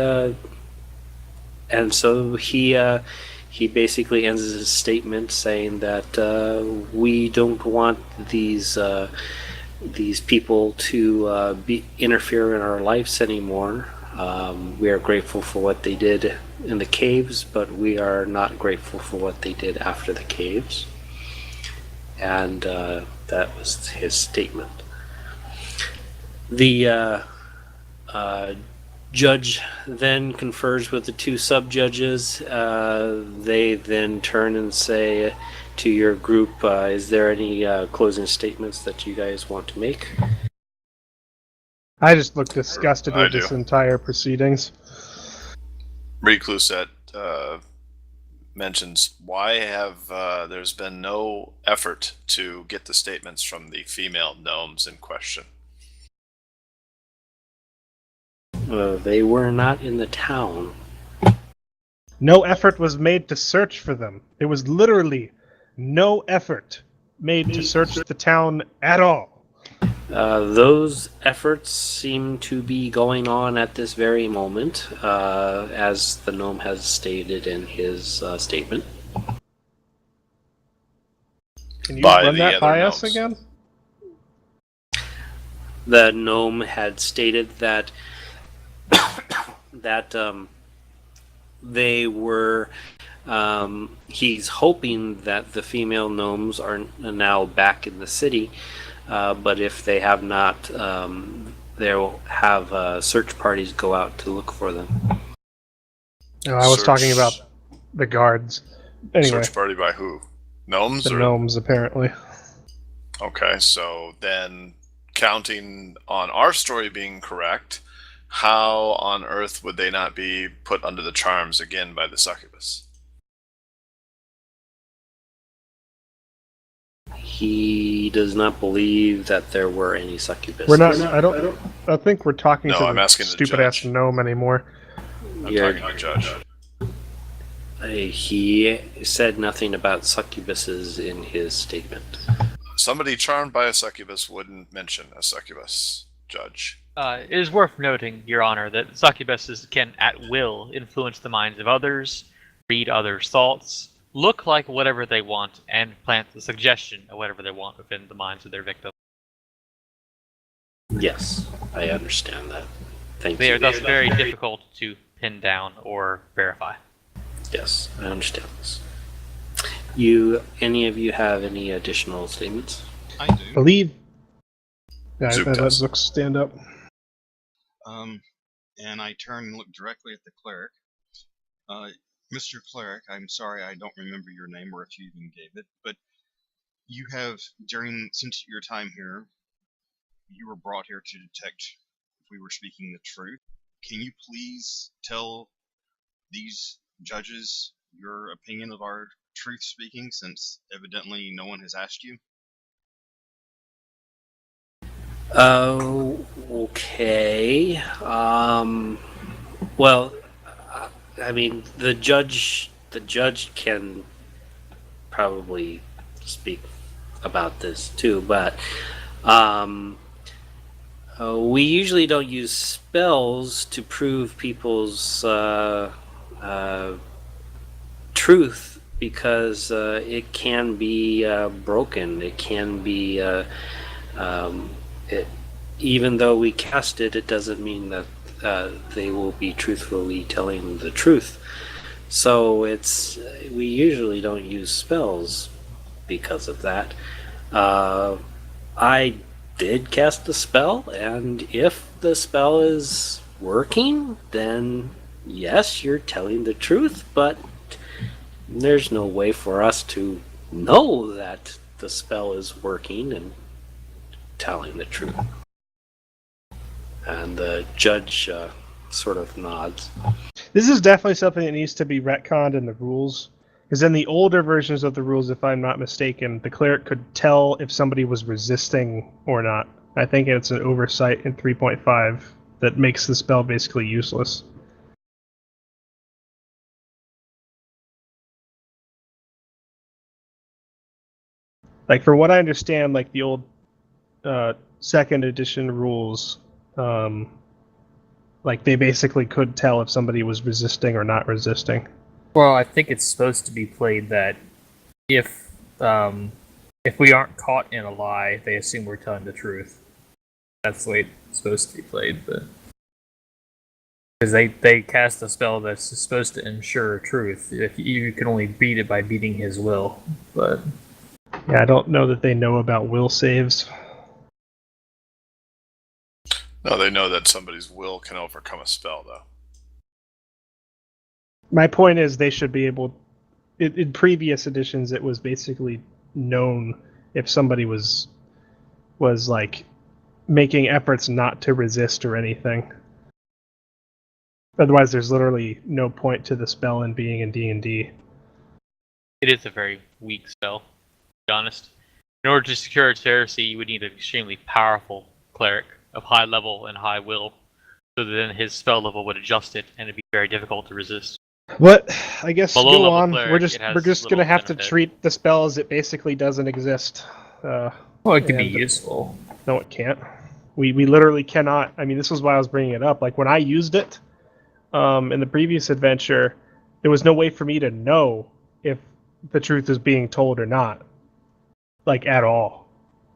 so he basically ends his statement saying that we don't want these people to interfere in our lives anymore. We are grateful for what they did in the caves, but we are not grateful for what they did after the caves. And that was his statement. The judge then confers with the two sub-judges. They then turn and say to your group, is there any closing statements that you guys want to make? I just look disgusted I with this do. entire proceedings. Recluset mentions, why have there's been no effort to get the statements from the female gnomes in question? They were not in the town. No effort was made to search for them. There was literally no effort made to search the town at all. Those efforts seem to be going on at this very moment, as the gnome has stated in his statement. Can you By run the that other by us gnomes. again? The gnome had stated that they were. He's hoping that the female gnomes are now back in the city, but if they have not, they'll have search parties go out to look for them. No, I was talking Search- about the guards. Anyway, Search party by who? Gnomes? the or gnomes, apparently. Okay, so then counting on our story being correct, how on earth would they not be put under the charms again by the succubus? He does not believe that there were any succubus. We're not. I think we're talking No, to I'm the asking the stupid ass judge. gnome anymore. I'm You're- talking to the judge. He said nothing about succubuses in his statement. Somebody charmed by a succubus wouldn't mention a succubus, Judge. It is worth noting, Your Honor, that succubuses can at will influence the minds of others, read others' thoughts, look like whatever they want, and plant the suggestion of whatever they want within the minds of their victim. Yes, I understand that. Thank They you. are thus very difficult to pin down or verify. Yes, I understand this. Any of you have any additional statements? I do. Believe. Yeah, Zoop that does. looks stand up. And I turn and look directly at the cleric. Mr. Cleric, I'm sorry I don't remember your name or if you even gave it, but you have, since your time here, you were brought here to detect if we were speaking the truth. Can you please tell these judges your opinion of our truth speaking, since evidently no one has asked you? Okay. Well, I mean, the judge can probably speak about this too, but we usually don't use spells to prove people's truth, because it can be broken. It can be even though we cast it, it doesn't mean that they will be truthfully telling the truth. So we usually don't use spells because of that. I did cast a spell, and if the spell is working, then yes, you're telling the truth, but there's no way for us to know that the spell is working and telling the truth. And the judge sort of nods. This is definitely something that needs to be retconned in the rules. Because in the older versions of the rules, if I'm not mistaken, the cleric could tell if somebody was resisting or not. I think it's an oversight in 3.5 that makes the spell basically useless. Like, for what I understand, like the old second edition rules, like they basically could tell if somebody was resisting or not resisting. Well, I think it's supposed to be played that if we aren't caught in a lie, they assume we're telling the truth. That's the way it's supposed to be played, but because they cast a spell that's supposed to ensure truth. If you can only beat it by beating his will, but Yeah, I don't know that they know about will saves. No, they know that somebody's will can overcome a spell, though. My point is they should be able... In previous editions, it was basically known if somebody was like making efforts not to resist or anything. Otherwise, there's literally no point to the spell in being in D&D. It is a very weak spell, to be honest. In order to secure its heresy, you would need an extremely powerful cleric of high level and high will, so that then his spell level would adjust it, and it'd be very difficult to resist. But I guess Below go level on. cleric, we're it just has gonna little have to benefit. treat the spell as it basically doesn't exist. Well, it could be And- useful. No, it can't. We literally cannot. I mean, this is why I was bringing it up. Like when I used it in the previous adventure, there was no way for me to know if the truth is being told or not, like at all.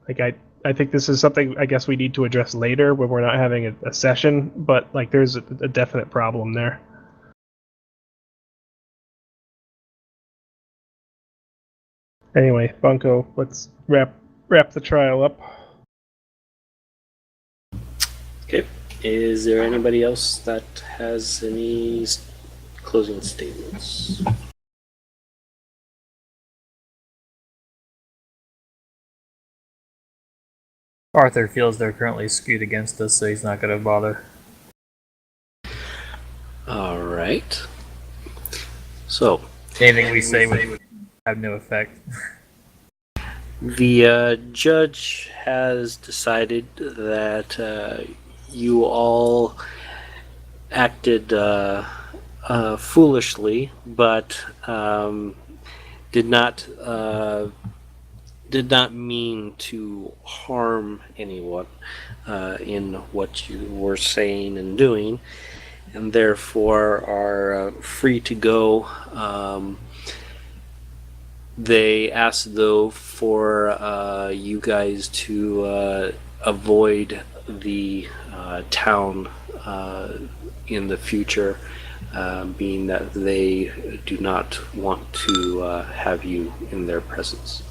Like I think this is something I guess we need to address later when we're not having a session. But like, there's a definite problem there. Anyway, Bunko, let's wrap the trial up. Okay. Is there anybody else that has any closing statements? Arthur feels they're currently skewed against us, so he's not going to bother. All right. So, Anything we say would have no effect. the judge has decided that you all acted foolishly, but did not mean to harm anyone in what you were saying and doing, and therefore are free to go. They asked, though, for you guys to avoid the town in the future, being that they do not want to have you in their presence.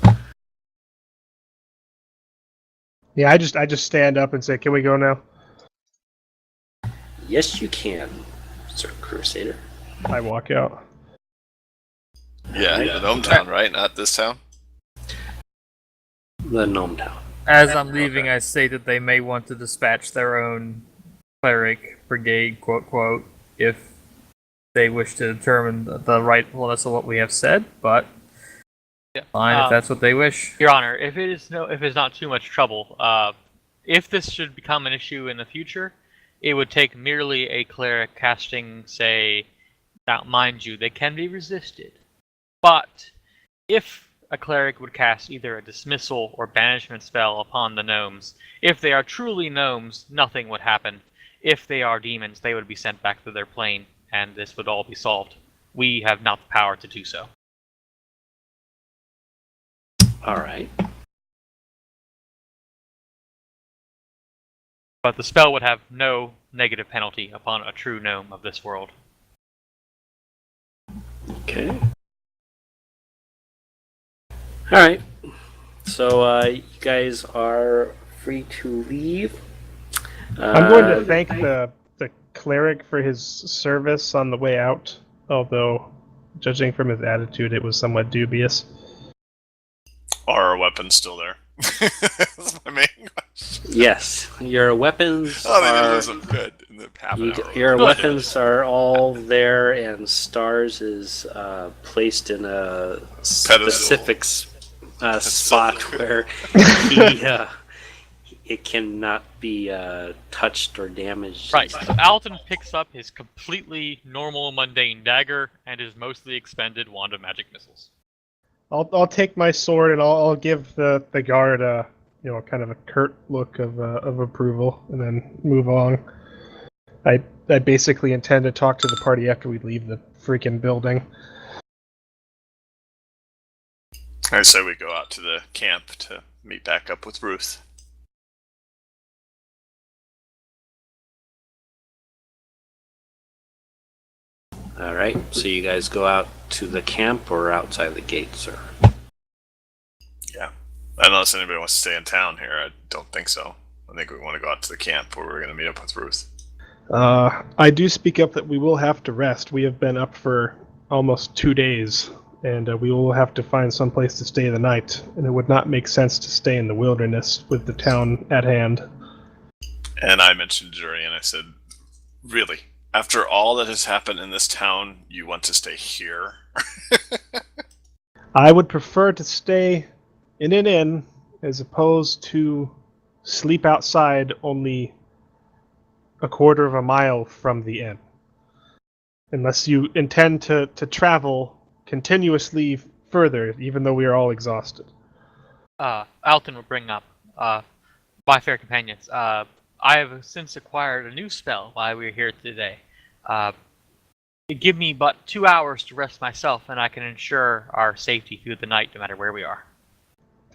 Yeah, I just stand up and say, "Can we go now?" Yes, you can, Sir Crusader. I walk out. Yeah, the Gnome Town, right? Not this town. The Gnome Town. As I'm leaving, I say that they may want to dispatch their own cleric brigade, quote, quote, if they wish to determine the rightfulness of what we have said, but Yeah. fine if that's what they wish. Your Honor, if it's not too much trouble, if this should become an issue in the future, it would take merely a cleric casting, say, now mind you, they can be resisted. But if a cleric would cast either a dismissal or banishment spell upon the gnomes, if they are truly gnomes, nothing would happen. If they are demons, they would be sent back to their plane, and this would all be solved. We have not the power to do so. All right. But the spell would have no negative penalty upon a true gnome of this world. Okay. All right. So you guys are free to leave. I'm going to thank the cleric for his service on the way out, although, judging from his attitude, it was somewhat dubious. Are our weapons still there? That's my main question. Yes, your weapons Oh, they didn't are. lose them. Good. In the half an hour. Your Good. weapons are all there, and Stars is placed in a specific spot where it cannot be touched or damaged. Right, so Alton picks up his completely normal, mundane dagger and his mostly expended wand of magic missiles. I'll take my sword and I'll give the guard a kind of a curt look of approval and then move on. I basically intend to talk to the party after we leave the freaking building. I say we go out to the camp to meet back up with Ruth. All right. So you guys go out to the camp or outside the gate, sir? Yeah. Unless anybody wants to stay in town here, I don't think so. I think we want to go out to the camp where we're going to meet up with Ruth. I do speak up that we will have to rest. We have been up for almost 2 days, and we will have to find some place to stay the night. And it would not make sense to stay in the wilderness with the town at hand. And I mentioned to Durian, I said, really, after all that has happened in this town, you want to stay here? I would prefer to stay in an inn as opposed to sleep outside only a quarter of a mile from the inn. Unless you intend to travel continuously further, even though we are all exhausted. Alton will bring up, my fair companions. I have since acquired a new spell while we are here today. Give me but 2 hours to rest myself, and I can ensure our safety through the night, no matter where we are.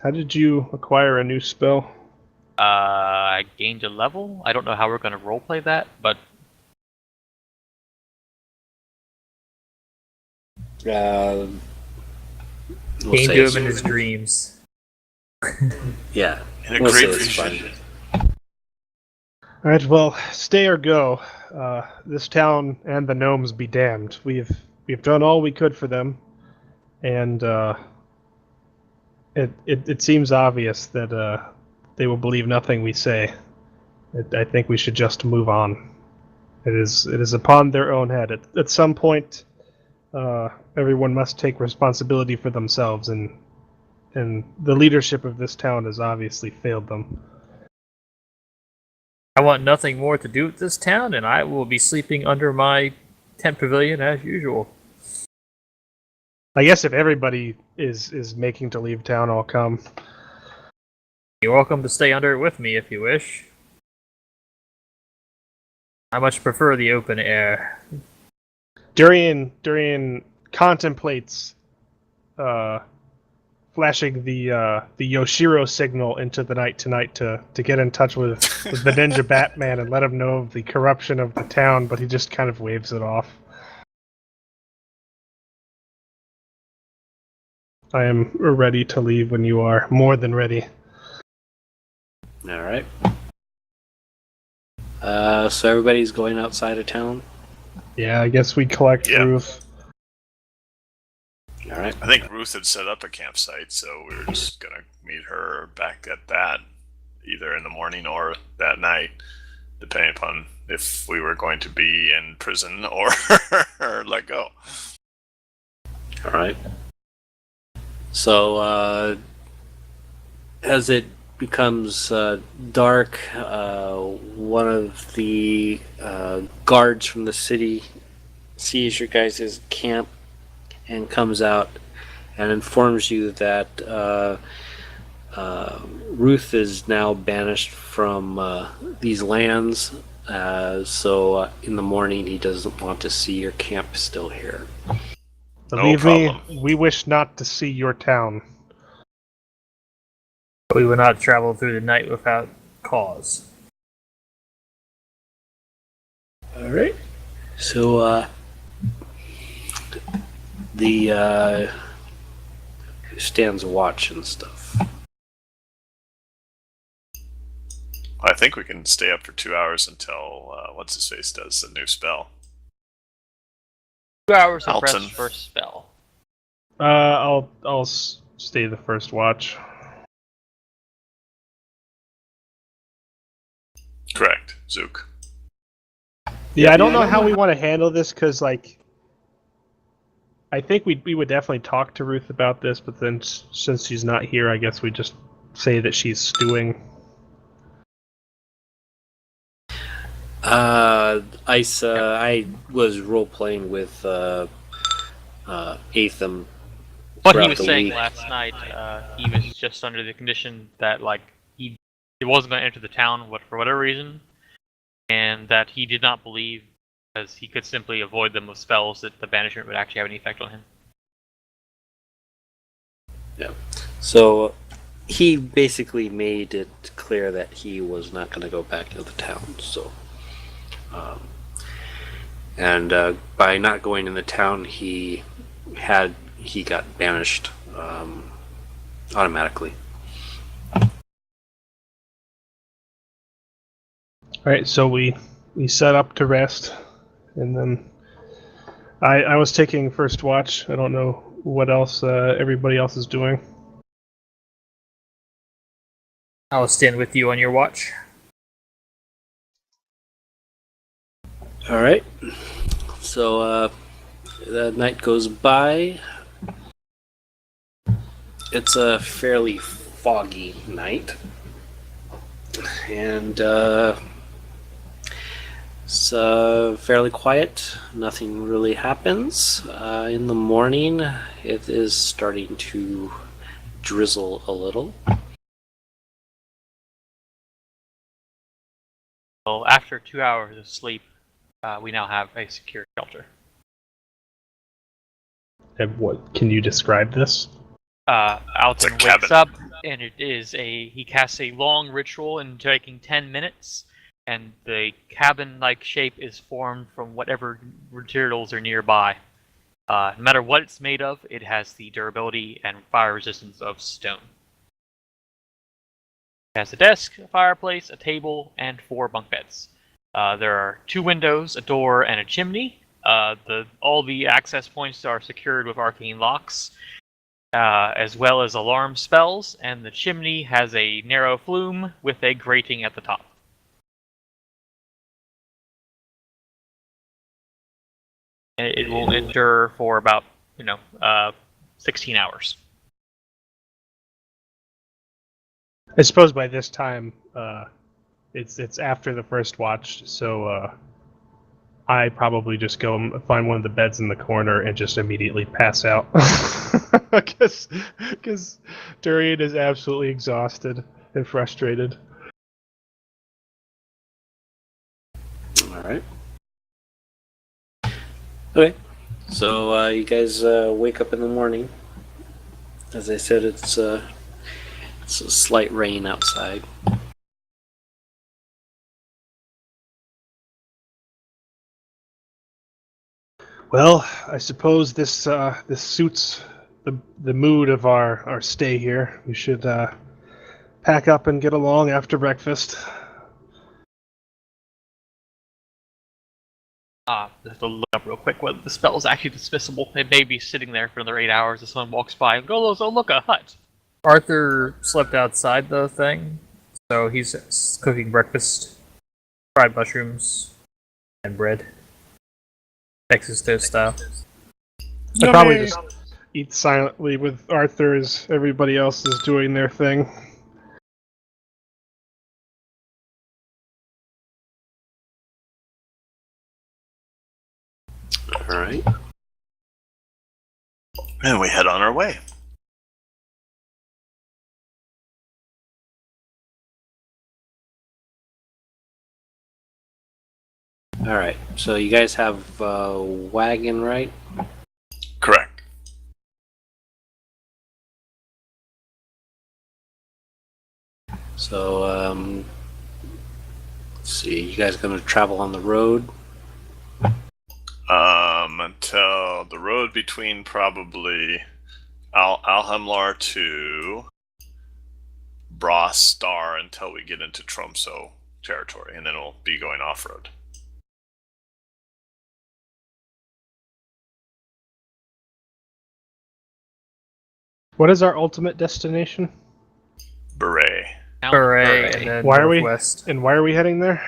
How did you acquire a new spell? I gained a level. I don't know how we're going to roleplay that, but We'll Came say to it's- him in his dreams. Yeah. In a we'll say great it's vision. fine. All right, well, stay or go. This town and the gnomes be damned. We've done all we could for them, and it seems obvious that they will believe nothing we say. I think we should just move on. It is upon their own head. At some point, everyone must take responsibility for themselves, and the leadership of this town has obviously failed them. I want nothing more to do with this town, and I will be sleeping under my tent pavilion as usual. I guess if everybody is making to leave town, I'll come. You're welcome to stay under it with me if you wish. I much prefer the open air. Durian contemplates flashing the Yoshiro signal into the night tonight to get in touch with the Ninja Batman and let him know of the corruption of the town, but he just kind of waves it off. I am ready to leave when you are. More than ready. All right. So everybody's going outside of town. Yeah, I guess we collect Yeah. Ruth. All right. I think Ruth had set up a campsite, so we were just gonna meet her back at that, either in the morning or that night, depending upon if we were going to be in prison or let go. All right. So as it becomes dark, one of the guards from the city sees your guys' camp and comes out and informs you that Ruth is now banished from these lands. So in the morning, he doesn't want to see your camp still here. Believe No me, problem. we wish not to see your town. We will not travel through the night without cause. All right. So the stands watch and stuff. I think we can stay up for 2 hours until what's his face does the new spell. 2 hours of Alton. rest first spell. I'll stay the first watch. Correct, Zook. Yeah, I don't know how we want to handle this because, like, I think we would definitely talk to Ruth about this, but then since she's not here, I guess we just say that she's stewing. I was role playing with Atham. What he throughout was the saying week. last night, he was just under the condition that he wasn't going to enter the town for whatever reason, and that he did not believe, because he could simply avoid them with spells, that the banishment would actually have any effect on him. Yeah. So he basically made it clear that he was not going to go back into the town. So, by not going in the town, he got banished automatically. All right, so we set up to rest, and then I was taking first watch. I don't know what else everybody else is doing. I will stand with you on your watch. All right. So the night goes by. It's a fairly foggy night, and it's fairly quiet. Nothing really happens. In the morning, it is starting to drizzle a little. Well, after 2 hours of sleep, we now have a secure shelter. And what can you describe this? Alton It's a wakes cabin. up, and he casts a long ritual in taking 10 minutes, and the cabin-like shape is formed from whatever materials are nearby. No matter what it's made of, it has the durability and fire resistance of stone. It has a desk, a fireplace, a table, and 4 bunk beds. There are 2 windows, a door, and a chimney. All the access points are secured with arcane locks, as well as alarm spells, and the chimney has a narrow flume with a grating at the top. And it will endure for about, 16 hours. I suppose by this time, it's after the first watch, so I probably just go and find one of the beds in the corner and just immediately pass out. Because Durian is absolutely exhausted and frustrated. All right. Okay. So you guys wake up in the morning. As I said, it's a slight rain outside. Well, I suppose this suits the mood of our stay here. We should pack up and get along after breakfast. Just to look up real quick whether the spell is actually dismissible. It may be sitting there for another 8 hours if someone walks by and goes, oh look, a hut. Arthur slept outside the thing, so he's cooking breakfast, fried mushrooms, and bread. Texas toast style. I probably just eat silently with Arthur as everybody else is doing their thing. All right. And we head on our way. All right. So you guys have a wagon, right? Correct. So let's see. You guys gonna travel on the road? Until the road between probably Alhamlar to Star until we get into Tromso territory, and then we'll be going off-road. What is our ultimate destination? Boray. Boray, and then Why are we northwest. and why are we heading there?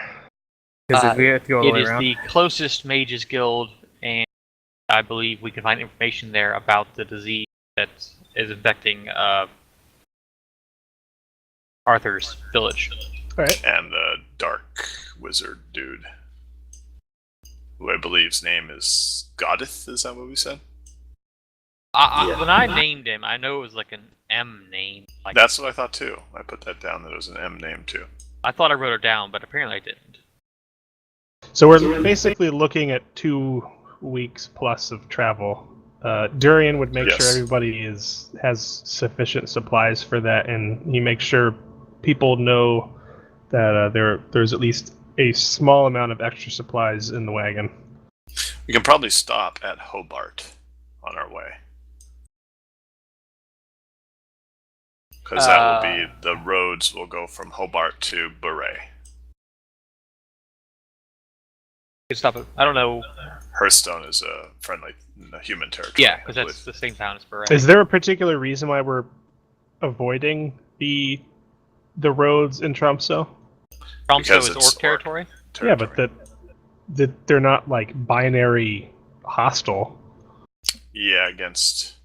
Because if we have to go all the It way is around. the closest Mages Guild, and I believe we can find information there about the disease that is infecting Arthur's village. All right. And the dark wizard dude, who I believe's name is Godith. Is that what we said? Yeah. When I named him, I know it was like an M name. Like, That's what I thought too. I put that down that it was an M name too. I thought I wrote it down, but apparently I didn't. So we're basically looking at 2 weeks plus of travel. Durian would make Yes. sure everybody has sufficient supplies for that, and he makes sure people know that there's at least a small amount of extra supplies in the wagon. We can probably stop at Hobart on our way. Because that will be, the roads will go from Hobart to Boray. You can stop it. I don't know. Hearthstone is a friendly human territory. Yeah, because I that's believe. the same town as Boray. Is there a particular reason why we're avoiding the roads in Tromso? Tromso because is it's Orc territory. Yeah, but that they're not like binary hostile. Yeah, against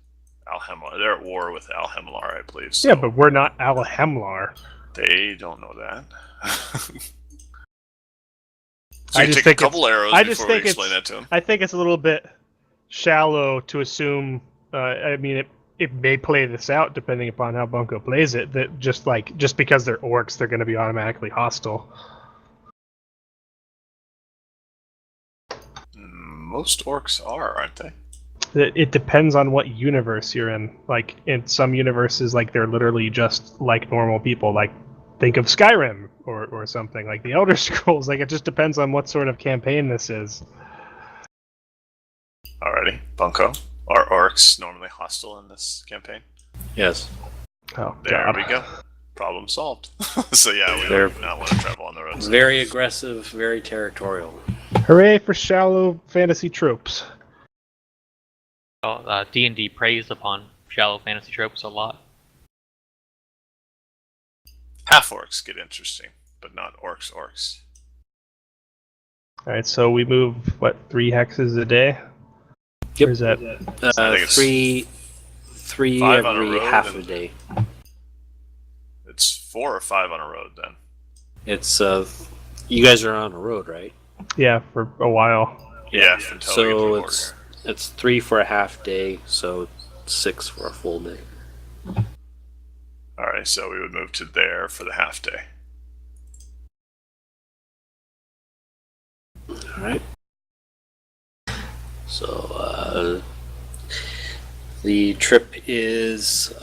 Alhemlar. They're at war with Alhemlar, I believe. So Yeah, but we're not Alhemlar. they don't know that. So I you just take a think couple arrows I just before we think explain it's. that to them. I think it's a little bit shallow to assume. I mean, it may play this out depending upon how Bunko plays it. That just because they're orcs, they're going to be automatically hostile. Most orcs are, aren't they? It depends on what universe you're in. Like in some universes, like they're literally just like normal people. Like think of Skyrim or something like the Elder Scrolls. Like it just depends on what sort of campaign this is. Alrighty, Bunko. Are orcs normally hostile in this campaign? Yes. Oh There God. we go. Problem solved. So yeah, we They're- do not want to travel on the roads. Very aggressive, very territorial. Hooray for shallow fantasy tropes. D&D praised upon shallow fantasy tropes a lot. Half orcs get interesting, but not orcs. All right, so we move 3 hexes a day. Yep. Or is that? I think it's three 5 on a every road half and- a day. It's 4 or 5 on a road then. It's you guys are on a road, right? Yeah, for a while. Yeah, until we get to the So border. it's 3 for a half day, so 6 for a full day. Alright, so we would move to there for the half day. All right. So the trip is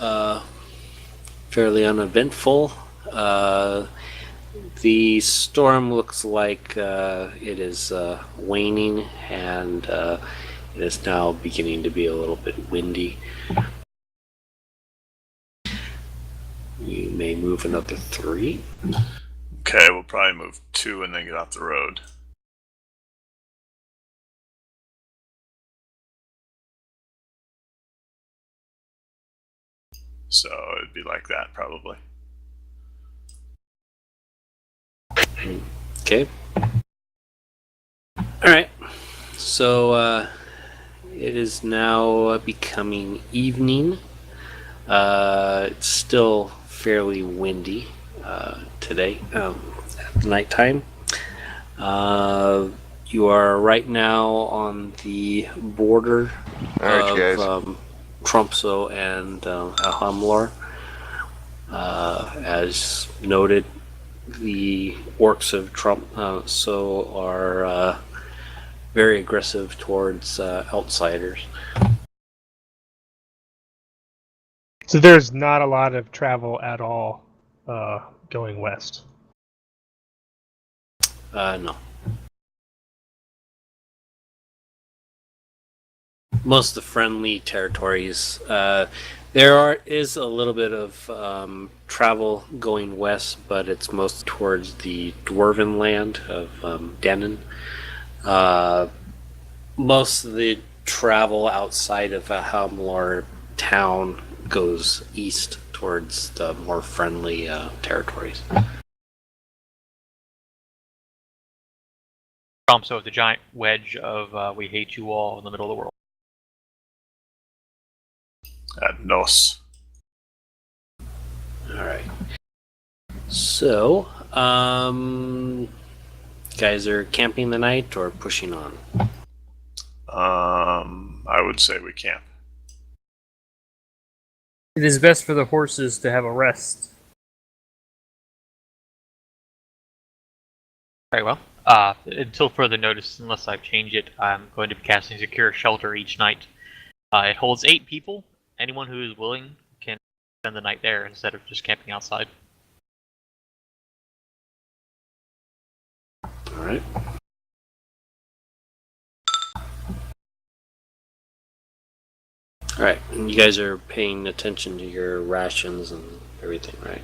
fairly uneventful. The storm looks like it is waning, and it is now beginning to be a little bit windy. You may move another 3. Okay, we'll probably move 2 and then get off the road. So it'd be like that probably. Okay. All right. So it is now becoming evening. It's still fairly windy today at nighttime. You are right now on the border Alright, you of guys. Tromso and Alhamlar. As noted, the orcs of Tromso are very aggressive towards outsiders. So there's not a lot of travel at all going west. No. Most of the friendly territories. There is a little bit of travel going west, but it's most towards the dwarven land of Denon. Most of the travel outside of Hamlar town goes east towards the more friendly territories. So the giant wedge of we hate you all in the middle of the world. At Nos. All right. So, guys are camping the night or pushing on? I would say we camp. It is best for the horses to have a rest. Very well. Until further notice, unless I've changed it, I'm going to be casting Secure Shelter each night. It holds 8 people. Anyone who is willing can spend the night there instead of just camping outside. All right. All right, and you guys are paying attention to your rations and everything, right?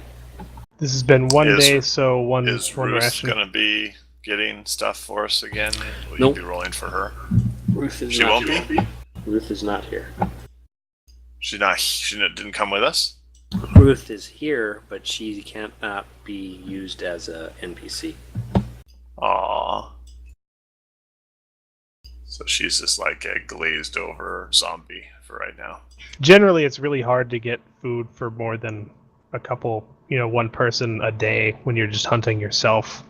This has been one Is- day, so one Is one Ruth ration. gonna be getting stuff for us again? Will Nope. you be rolling for her? Ruth is She not won't here. Ruth is not here. She didn't come with us? Ruth is here, but she can't not be used as a NPC. Aww. So she's just like a glazed over zombie for right now. Generally, it's really hard to get food for more than a couple, one person a day when you're just hunting yourself.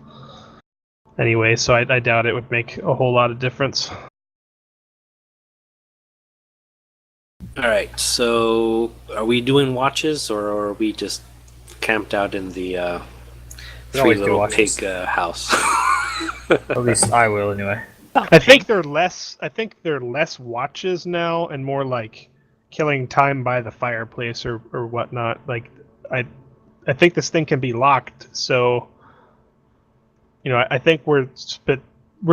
Anyway, so I doubt it would make a whole lot of difference. All right. So, are we doing watches, or are we just camped out in the We three always do little watches. pig house? At least I will, anyway. I think they're less watches now and more like killing time by the fireplace or whatnot. Like I think this thing can be locked, so I think we're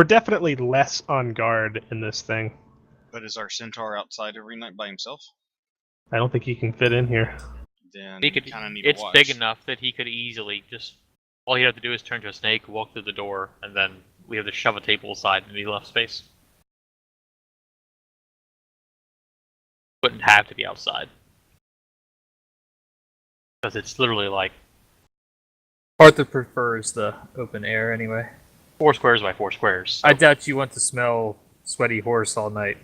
definitely less on guard in this thing. But is our centaur outside every night by himself? I don't think he can fit in here. Then He could. kind of need It's a watch. big enough that he could easily just. All he'd have to do is turn to a snake, walk through the door, and then we have to shove a table aside and he left space. Wouldn't have to be outside. Because it's literally like Arthur prefers the open air, anyway. 4 squares by 4 squares. So I doubt you want to smell sweaty horse all night.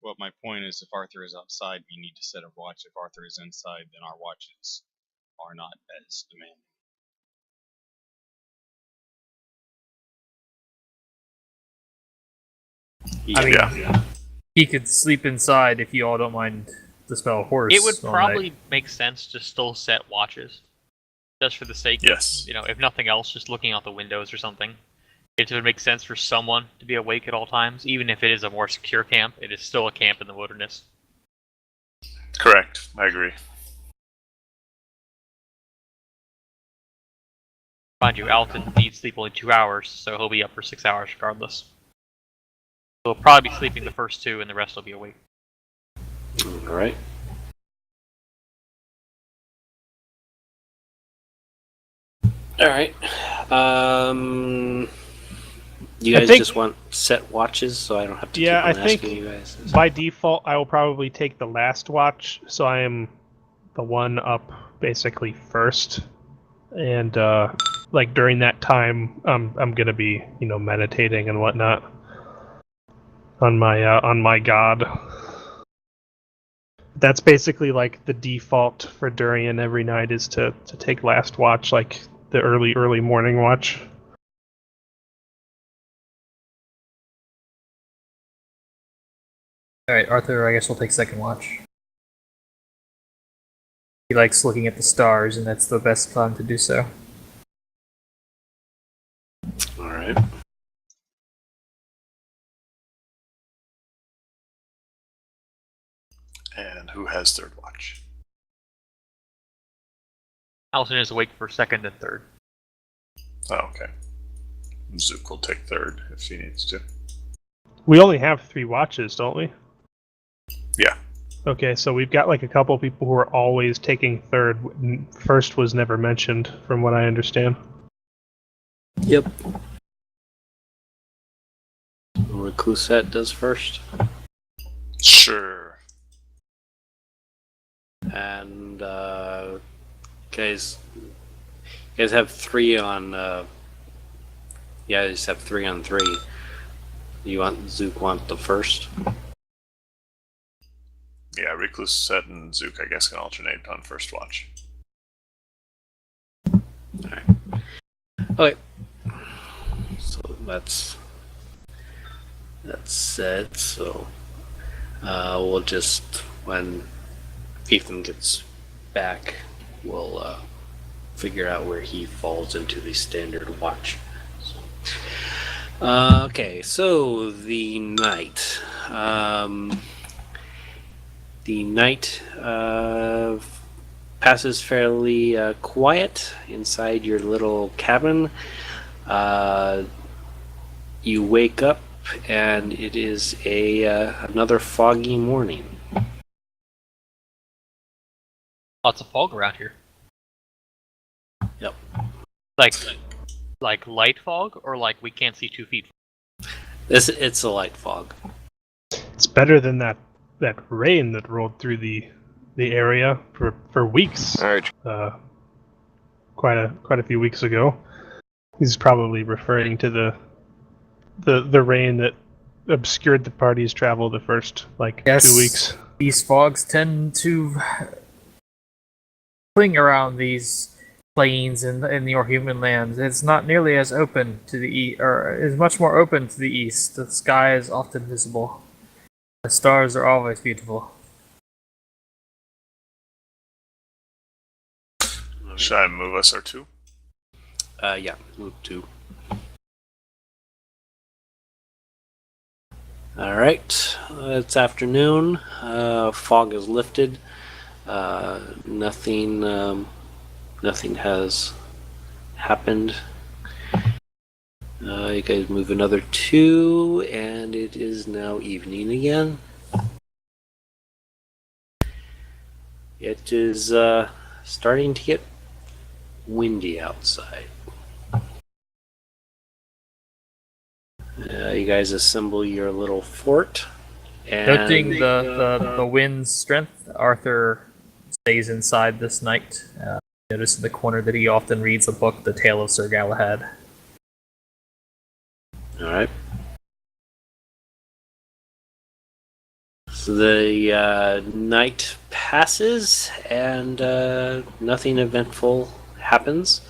Well, my point is, if Arthur is outside, we need to set a watch. If Arthur is inside, then our watches are not as demanding. I mean, Yeah. he could sleep inside if you all don't mind the smell of horse. it would all probably night. make sense to still set watches. Just for the sake Yes. of, if nothing else, just looking out the windows or something. It would make sense for someone to be awake at all times, even if it is a more secure camp. It is still a camp in the wilderness. Correct. I agree. Mind you, Alton needs sleep only 2 hours, so he'll be up for 6 hours regardless. He'll probably be sleeping the first 2, and the rest will be awake. All right. All right. You I guys think- just want set watches, so I don't have to Yeah, keep on I think asking you guys. by default I will probably take the last watch, so I am the one up basically first. And like during that time, I'm gonna be meditating and whatnot on my god. That's basically like the default for Durian every night is to take last watch, like the early morning watch. Alright, Arthur, I guess we'll take second watch. He likes looking at the stars, and that's the best time to do so. All right. And who has third watch? Alton is awake for 2nd and 3rd. Oh, okay. Zook will take third if he needs to. We only have 3 watches, don't we? Yeah. Okay, so we've got like a couple people who are always taking third. First was never mentioned, from what I understand. Yep. Reclusette does first, Sure. and guys have 3 on. Yeah, you just have 3 on 3. You want Zook want the first? Yeah, Reclusette and Zook, I guess, can alternate on first watch. Okay. So that's set. So we'll just, when Ethan gets back, we'll figure out where he falls into the standard watch. So, okay, so the night. The night passes fairly quiet inside your little cabin. You wake up and it is another foggy morning. Lots of fog around here. Yep. Like light fog, or like we can't see 2 feet. It's a light fog. It's better than that rain that rolled through the area for weeks. All right. Quite a few weeks ago. He's probably referring to the rain that obscured the party's travel the first 2 weeks. These fogs tend to cling around these plains in your human lands. It's not nearly as open to the east, or is much more open to the east. The sky is often visible. The stars are always beautiful. Should I move us or two? Yeah, move 2. All right, it's afternoon. Fog is lifted. Nothing has happened. You guys move another 2, and it is now evening again. It is starting to get windy outside. You guys assemble your little fort. And Noting the wind's strength, Arthur stays inside this night. Notice in the corner that he often reads the book, The Tale of Sir Galahad. All right. So the night passes and nothing eventful happens.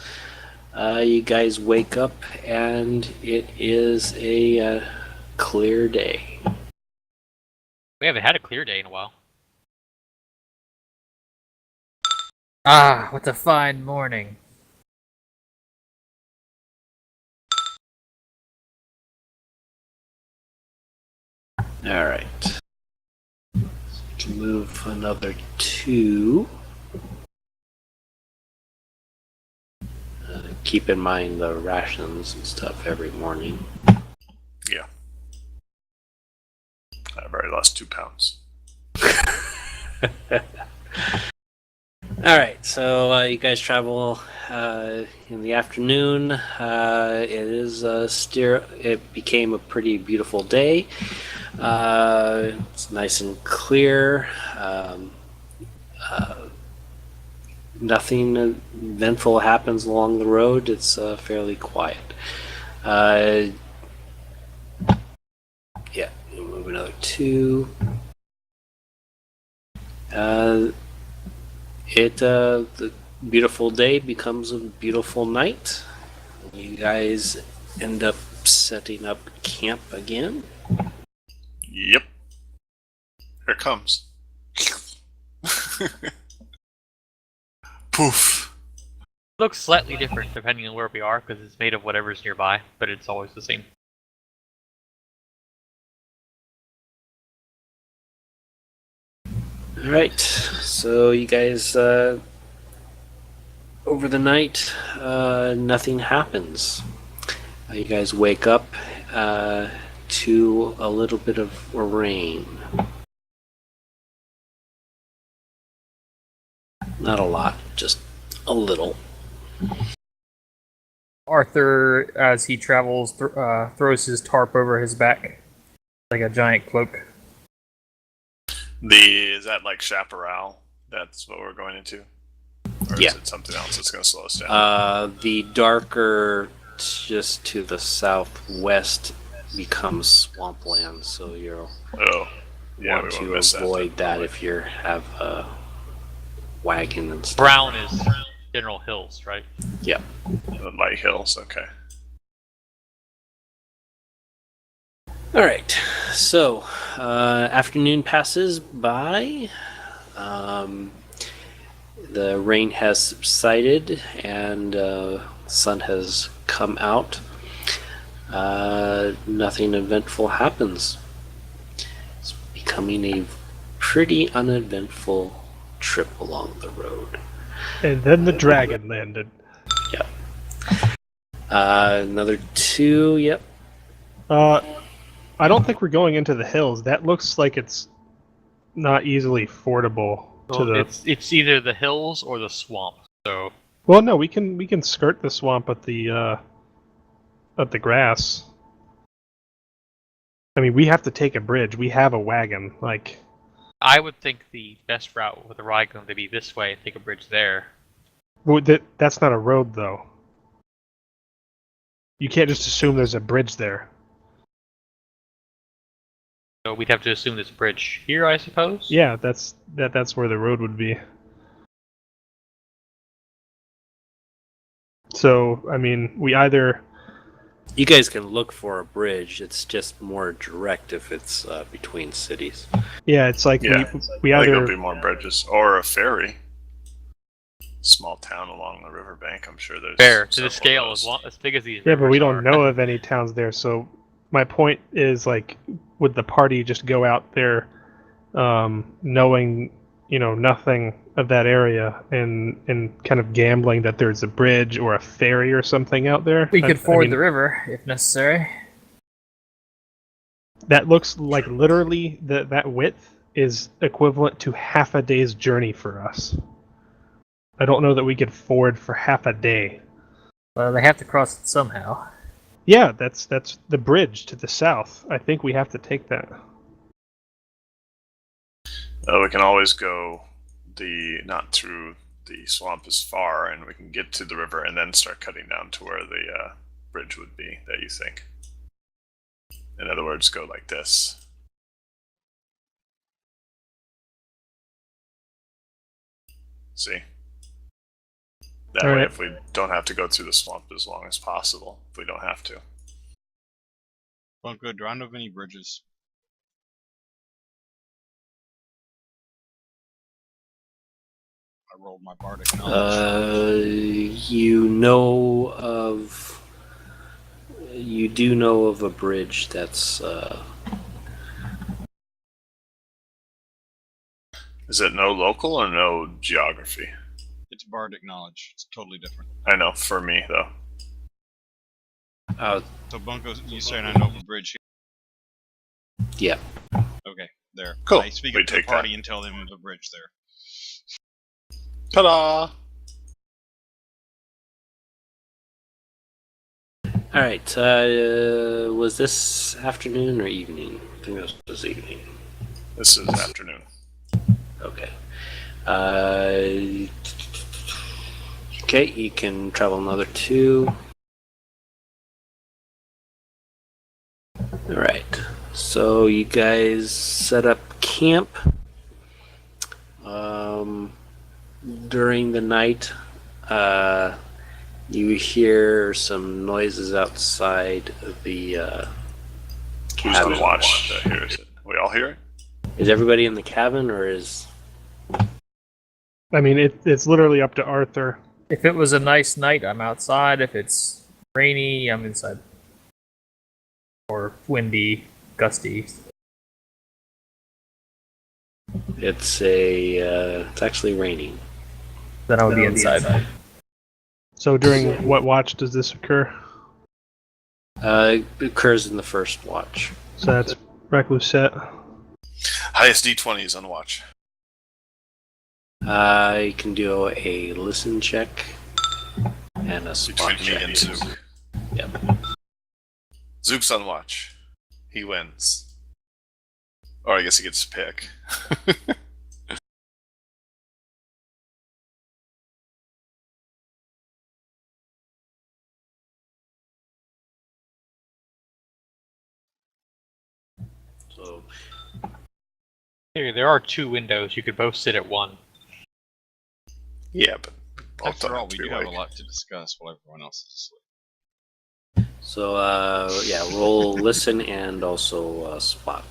You guys wake up and it is a clear day. We haven't had a clear day in a while. Ah, what a fine morning. All right. So you can move another 2. Keep in mind the rations and stuff every morning. Yeah. I've already lost 2 pounds. All right, so you guys travel in the afternoon. It became a pretty beautiful day. It's nice and clear. Nothing eventful happens along the road. It's fairly quiet. Yeah, we'll move another 2. The beautiful day becomes a beautiful night. You guys end up setting up camp again. Yep. Here it comes. Poof. It looks slightly different depending on where we are, because it's made of whatever's nearby, but it's always the same. Alright, so you guys, over the night, nothing happens. You guys wake up to a little bit of rain. Not a lot, just a little. Arthur, as he travels, throws his tarp over his back like a giant cloak. Is that like chaparral? That's what we're going into? Or Yeah. is it something else that's going to slow us down? The darker, just to the southwest, becomes swampland, so you'll Oh. Yeah, want we to won't miss avoid that probably. if you have a wagon and stuff. Brown is General Hills, right? Yep. The light hills, okay. All right. So, afternoon passes by. The rain has subsided and sun has come out. Nothing eventful happens. It's becoming a pretty uneventful trip along the road. And then the dragon landed. Yep. Another 2. Yep. I don't think we're going into the hills. That looks like it's not easily fordable to the. It's either the hills or the swamp. So Well, no, we can skirt the swamp at the grass. I mean, we have to take a bridge. We have a wagon. Like, I would think the best route with the ride going to be this way and take a bridge there. that's not a road, though. You can't just assume there's a bridge there. So we'd have to assume there's a bridge here, I suppose? Yeah, that's where the road would be. So, I mean, we either... You guys can look for a bridge. It's just more direct if it's between cities. Yeah, it's like Yeah. we I think either... there'll be more bridges or a ferry. Small town along the riverbank. I'm sure there's Fair. To several the of scale those. as big as these Yeah, but we rivers don't are. know of any towns there, so my point is, like, would the party just go out there knowing, nothing of that area and kind of gambling that there's a bridge or a ferry or something out there? We could ford mean, the river if necessary. That looks like literally that width is equivalent to half a day's journey for us. I don't know that we could ford for half a day. Well, they have to cross it somehow. Yeah, that's the bridge to the south. I think we have to take that. We can always go not through the swamp as far, and we can get to the river and then start cutting down to where the bridge would be that you think. In other words, go like this. See? That way, Alright. if we don't have to go through the swamp as long as possible, if we don't have to. Well, good. Do I know of any bridges? I rolled my bardic knowledge. You do know of a bridge that's Is it no local or no geography? It's bardic knowledge. It's totally different. I know, for me, though. So, Bunko, you saying I know of a bridge yeah. here? Okay, there. Cool. I speak We up to the take that. party and tell them of a bridge there. Ta-da! All right. Was this afternoon or evening? I think this was evening. This is afternoon. Okay. Okay, you can travel another 2. All right. So you guys set up camp. During the night, you hear some noises outside of the Who's on cabin. watch that hears it? We all hear it? Is everybody in the cabin, or is... I mean, it's literally up to Arthur. If it was a nice night, I'm outside. If it's rainy, I'm inside. Or windy, gusty. It's actually raining. Then I would be inside. So during what watch does this occur? It occurs in the first watch. So that's Reclusette. Highest D20 is on watch. You can do a listen check and a spot Between me check. and Zook. Yep. Zook's on watch. He wins. Or I guess he gets to pick. So Hey, there are 2 windows. You could both sit at one. Yeah, but both After don't all, have we to be do have a awake. lot to discuss while everyone else is asleep. So, yeah, roll listen and also spot.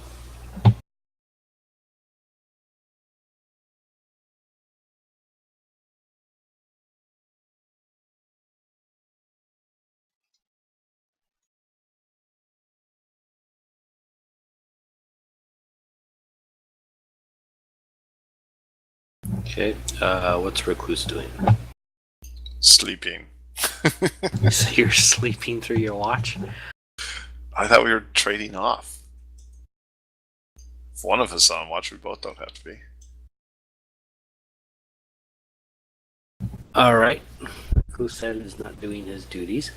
Okay, what's Recluse doing? Sleeping. So you're sleeping through your watch? I thought we were trading off. If one of us is on watch, we both don't have to be. Alright. Recluse is not doing his duties.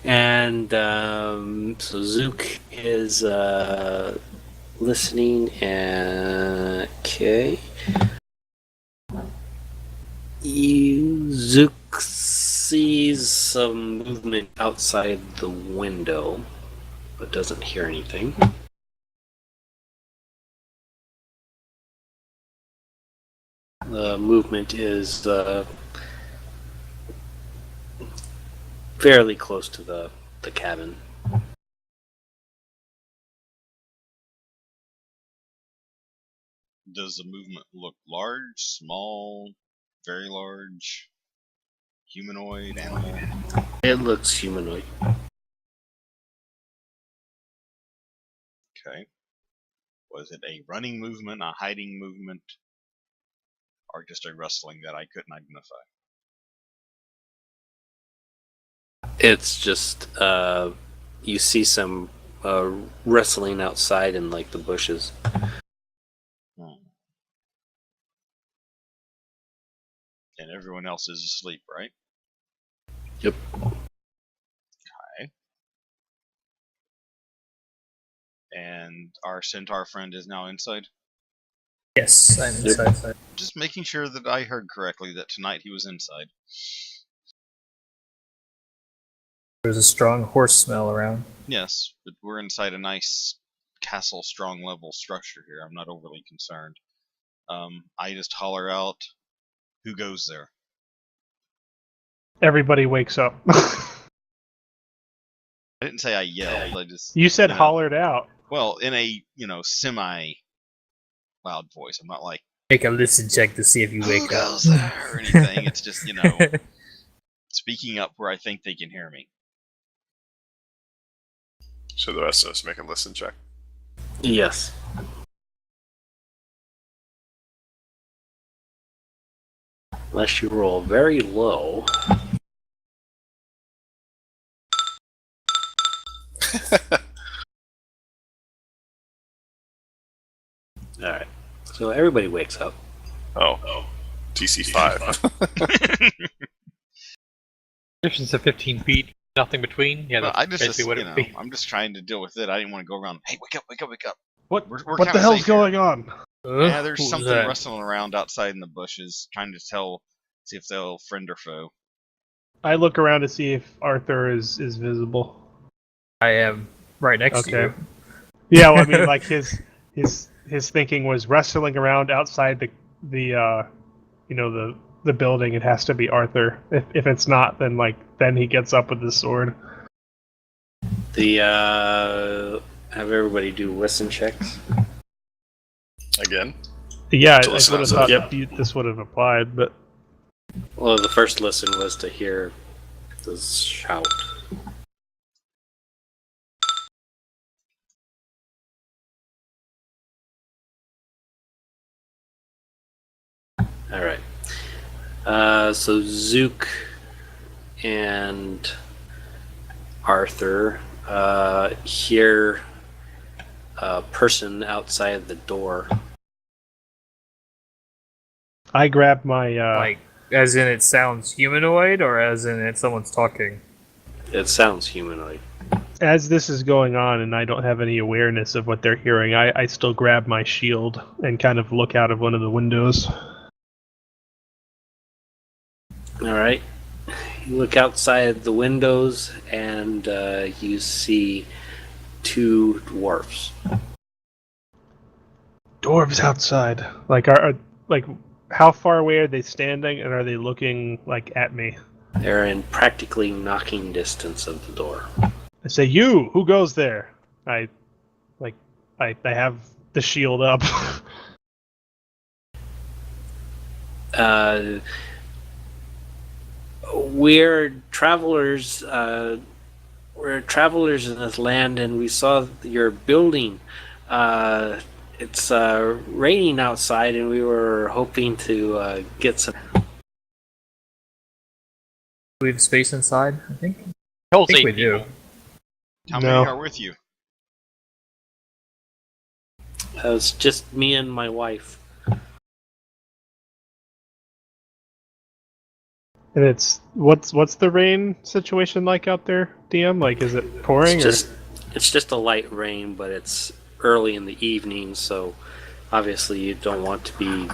And so Zook is listening and... Okay. Zook sees some movement outside the window, but doesn't hear anything. The movement is fairly close to the cabin. Does the movement look large, small, very large, humanoid, animal? It looks humanoid. Okay. Was it a running movement, a hiding movement, or just a rustling that I couldn't identify? It's just you see some wrestling outside in like the bushes. And everyone else is asleep, right? Yep. Okay. And our centaur friend is now inside? Yes, I'm inside. Just making sure that I heard correctly that tonight he was inside. There's a strong horse smell around. Yes, but we're inside a nice castle strong level structure here. I'm not overly concerned. I just holler out, who goes there? Everybody wakes up. I didn't say I yelled, I just... You said know, hollered out. Well, in a, semi loud voice. I'm not like, Make a listen check to see if you who wake up. goes there? Or anything. It's just, speaking up where I think they can hear me. So the rest of us make a listen check. Yes. Unless you roll very low. Alright. So everybody wakes up. Oh. TC 5. Distance of 15 feet, nothing between. Yeah, Well, that's I just, basically what it would be. I'm just trying to deal with it. I didn't want to go around, hey, wake up, wake up, wake up. What? We're What kinda the hell's safe here. going on? Yeah, there's Who's something that? rustling around outside in the bushes, trying to see if they'll friend or foe. I look around to see if Arthur is visible. I am right next to Okay. you. Yeah, well, I mean, like his thinking was wrestling around outside the building. It has to be Arthur. If it's not, then he gets up with his sword. Have everybody do listen checks. Again? Yeah, To I listen would have outside. thought this would have applied, but Well, the first listen was to hear the shout. Alright. So Zook and Arthur hear a person outside the door. I grab my Like, as in it sounds humanoid, or as in it's someone's talking? It sounds humanoid. as this is going on and I don't have any awareness of what they're hearing, I still grab my shield and kind of look out of one of the windows. Alright. You look outside the windows and you see two dwarfs. Dwarves outside. Like how far away are they standing, and are they looking like at me? They're in practically knocking distance of the door. I say, "You, who goes there?" I have the shield up. We're travelers. We're travelers in this land, and we saw your building. It's raining outside, and we were hoping to get some. Do we have space inside, I think? Holds I think 8 we do. people. How No. many are with you? It's just me and my wife. And it's what's the rain situation like out there, DM? Like, is it pouring? It's just a light rain, but it's early in the evening, so obviously you don't want to be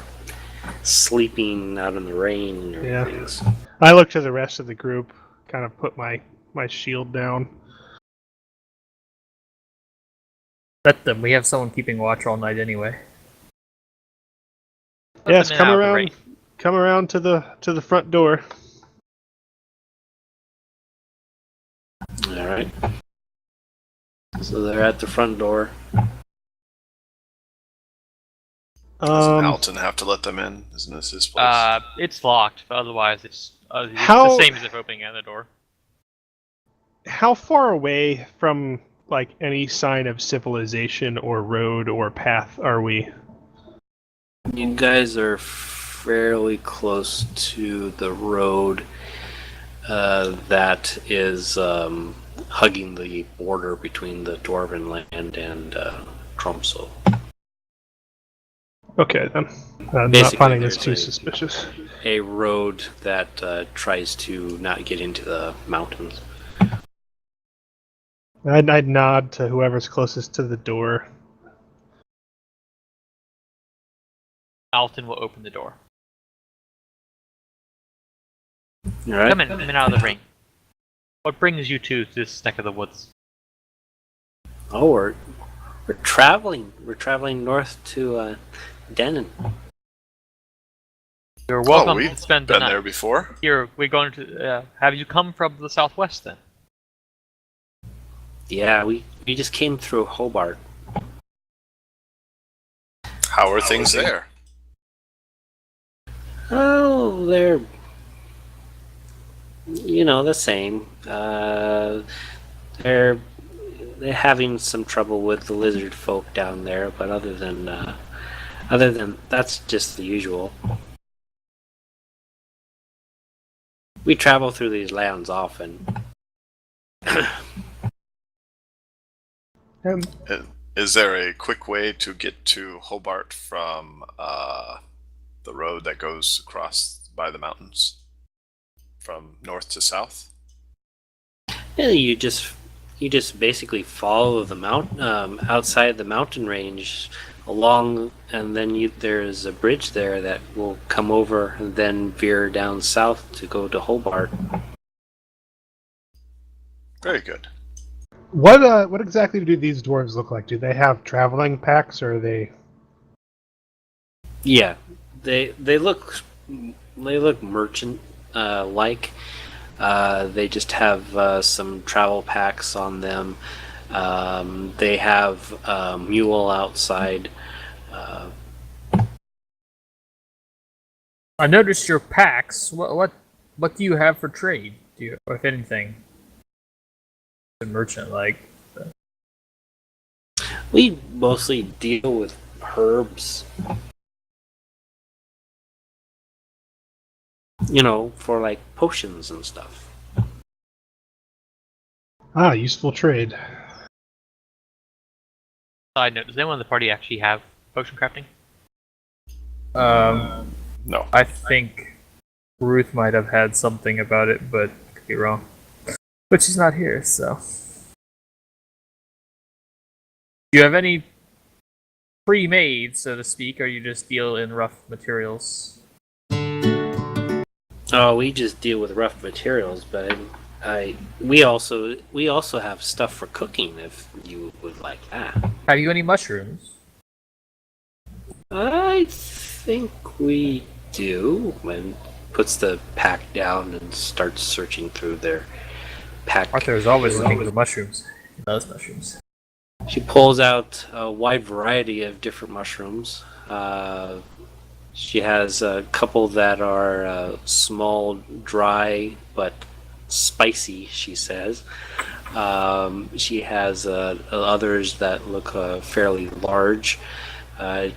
sleeping out in the rain or Yeah. things. I look to the rest of the group, kind of put my shield down. Let them. We have someone keeping watch all night anyway. Let Yes, them in come out of the around. rain. Come around to the front door. All right. So they're at the front door. Doesn't Alton have to let them in? Isn't this his place? It's locked, but otherwise it's the How- same as if opening the door. How far away from like any sign of civilization or road or path are we? You guys are fairly close to the road that is hugging the border between the Dwarven land and Tromso. Okay, then. I'm not Basically, finding this there's too suspicious. A road that tries to not get into the mountains. I'd nod to whoever's closest to the door. Alton will open the door. All right. Come in out of the rain. What brings you to this neck of the woods? Oh, we're traveling. We're traveling north to Denon. You're welcome we've to spend the been night. there before. Here, we're going to. Have you come from the southwest then? Yeah, we just came through Hobart. How are things there? Oh, they're the same. They're having some trouble with the lizard folk down there, but other than that's just the usual. We travel through these lands often. Is there a quick way to get to Hobart from the road that goes across by the mountains from north to south? Yeah, you just basically follow the outside the mountain range along, and then there's a bridge there that will come over and then veer down south to go to Hobart. Very good. What exactly do these dwarves look like? Do they have traveling packs, or are they? Yeah, they look merchant like. They just have some travel packs on them. They have a mule outside. I noticed your packs. What do you have for trade? Do you, if anything, a merchant like? We mostly deal with herbs. For like potions and stuff. Ah, useful trade. Side note: does anyone in the party actually have potion crafting? No. I think Ruth might have had something about it, but I could be wrong. But she's not here, so. Do you have any pre-made, so to speak, or you just deal in rough materials? Oh, we just deal with rough materials, but we also have stuff for cooking if you would like that. Have you any mushrooms? I think we do. And puts the pack down and starts searching through their pack. Arthur is always looking for mushrooms. He loves mushrooms. She pulls out a wide variety of different mushrooms. She has a couple that are small, dry, but spicy, she says. She has others that look fairly large, but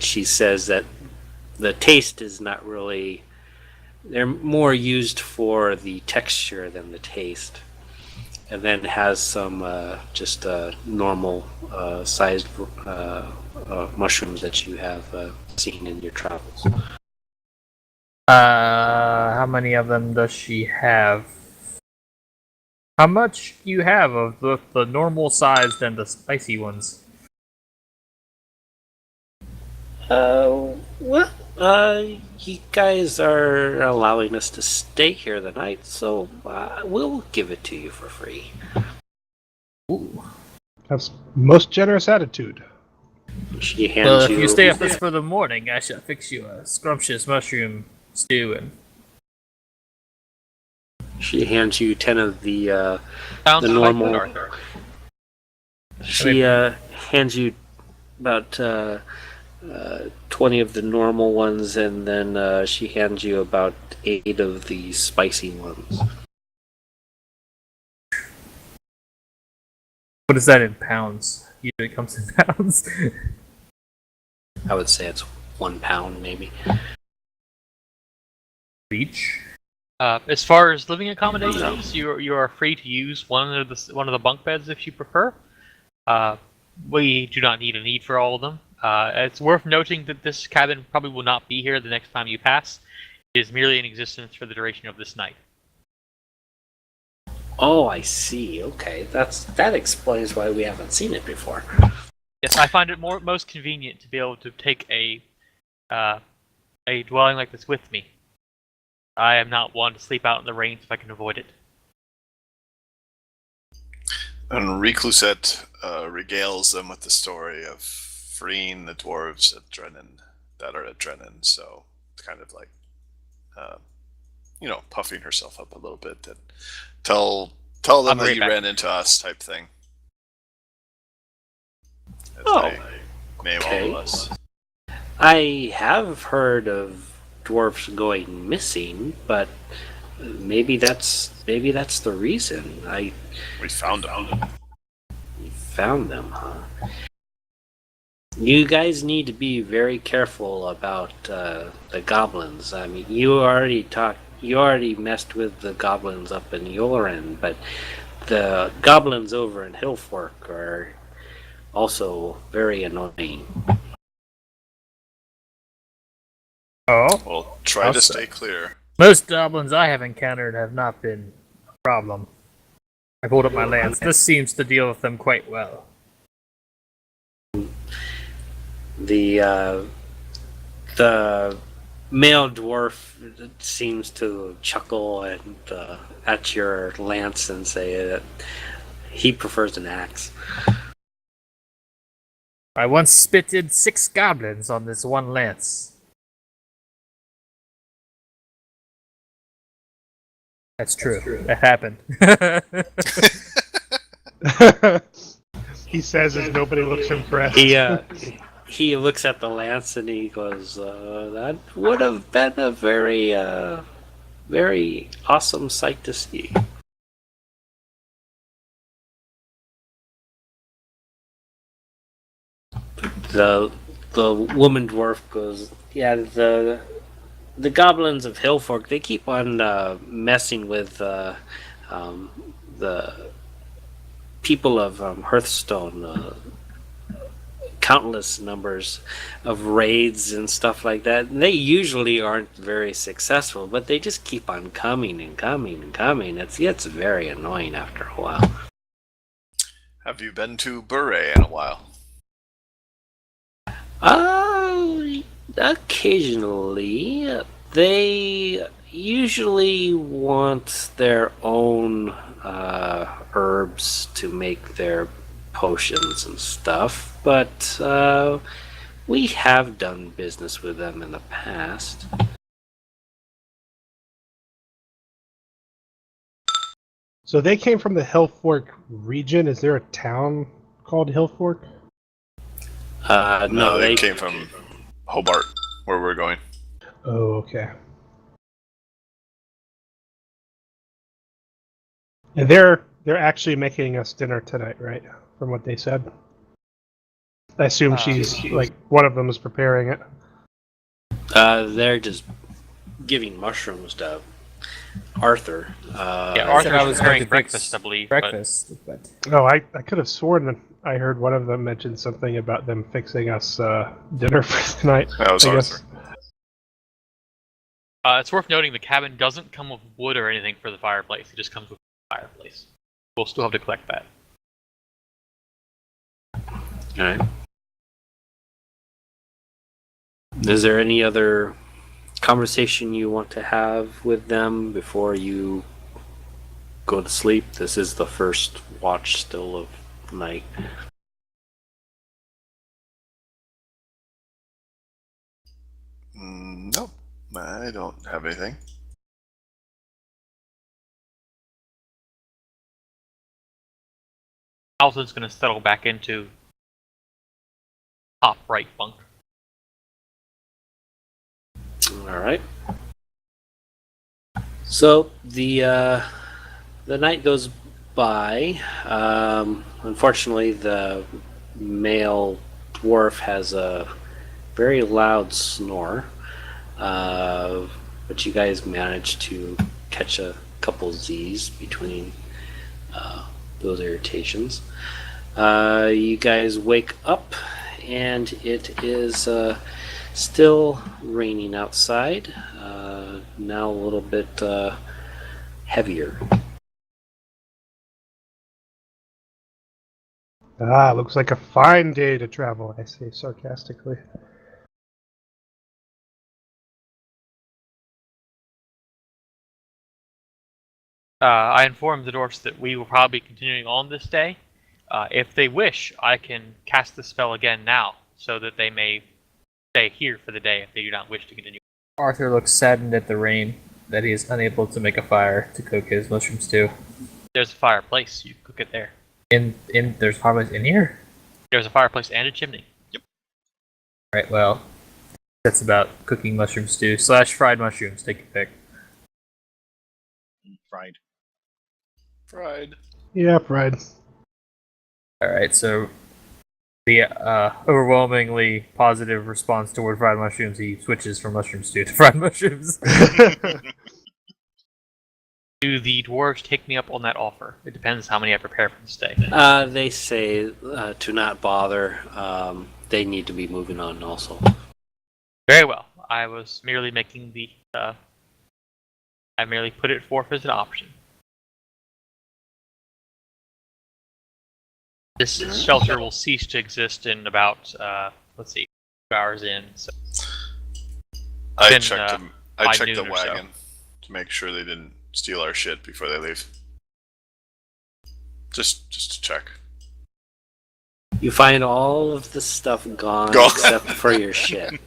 she says that the taste is not really... They're more used for the texture than the taste. And then has some just normal sized mushrooms that you have seen in your travels. How many of them does she have? How much do you have of the normal sized and the spicy ones? You guys are allowing us to stay here the night, so we'll give it to you for free. Ooh. That's most generous attitude. She hands Well, if you. you stay up this for the morning, I shall fix you a scrumptious mushroom stew and She hands you 10 of the Sounds the like normal. good, Arthur. She hands you about 20 of the normal ones, and then she hands you about 8 of the spicy ones. what is that in pounds? Usually it comes in pounds. I would say it's 1 pound, maybe. Each. As far as living accommodations, you are free to use one of the bunk beds if you prefer. We do not need for all of them. It's worth noting that this cabin probably will not be here the next time you pass. It is merely in existence for the duration of this night. Oh, I see. Okay, that explains why we haven't seen it before. Yes, I find it most convenient to be able to take a dwelling like this with me. I am not one to sleep out in the rain if I can avoid it. And Reclusette regales them with the story of freeing the dwarves at Drennan, that are at Drennan. So it's kind of like, puffing herself up a little bit and tell them that you ran into us type thing. As I name all of us. I have heard of dwarfs going missing, but maybe that's the reason. We found them. You found them, huh? You guys need to be very careful about the goblins. I mean, you already messed with the goblins up in Yoren, but the goblins over in Hillfork are also very annoying. Oh. Well, try to stay clear. Most goblins I have encountered have not been a problem. I hold up my lance. This seems to deal with them quite well. The male dwarf seems to chuckle at your lance and say that he prefers an axe. I once spitted 6 goblins on this one lance. That's true. That happened. He says as nobody looks impressed. He looks at the lance and he goes, "That would have been a very very awesome sight to see." The woman dwarf goes, "Yeah, the goblins of Hillfork, they keep on messing with the people of Hearthstone. Countless numbers of raids and stuff like that. And they usually aren't very successful, but they just keep on coming and coming and coming. It gets very annoying after a while." Have you been to Boray in a while? Occasionally. They usually want their own herbs to make their potions and stuff, but we have done business with them in the past. So they came from the Hillfork region. Is there a town called Hillfork? No, they came from Hobart, where we're going. Oh, okay. And they're actually making us dinner tonight, right? From what they said. I assume she's like one of them is preparing it. They're just giving mushrooms to Arthur. Arthur was preparing breakfast, I believe. Breakfast, but Oh, I could have sworn that I heard one of them mention something about them fixing us dinner for tonight. That was I Arthur. guess. It's worth noting the cabin doesn't come with wood or anything for the fireplace. It just comes with the fireplace. We'll still have to collect that. Alright. Is there any other conversation you want to have with them before you go to sleep? This is the first watch still of night. Nope, I don't have anything. Alton's going to settle back into top right bunk. All right. So the night goes by. Unfortunately, the male dwarf has a very loud snore, but you guys manage to catch a couple Z's between those irritations. You guys wake up, and it is still raining outside. Now a little bit heavier. Ah, looks like a fine day to travel, I say sarcastically. I informed the dwarfs that we will probably be continuing on this day. If they wish, I can cast the spell again now, so that they may stay here for the day if they do not wish to continue. Arthur looks saddened at the rain, that he is unable to make a fire to cook his mushroom stew. There's a fireplace. You can cook it there. There's fireplace in here? There's a fireplace and a chimney. Right, well, that's about cooking mushroom stew / fried mushrooms, take your pick. Fried. Fried. Yeah, pride. Alright, so the overwhelmingly positive response toward fried mushrooms, he switches from mushroom stew to fried mushrooms. Do the dwarves take me up on that offer? It depends how many I prepare for this day. They say to not bother. They need to be moving on also. Very well. I was merely making the... I merely put it forth as an option. This shelter will cease to exist in about, let's see, 2 hours in. So I Then, checked by the noon or so. wagon to make sure they didn't steal our shit before they leave. Just to check. You find all of the stuff gone Gone. except for your shit.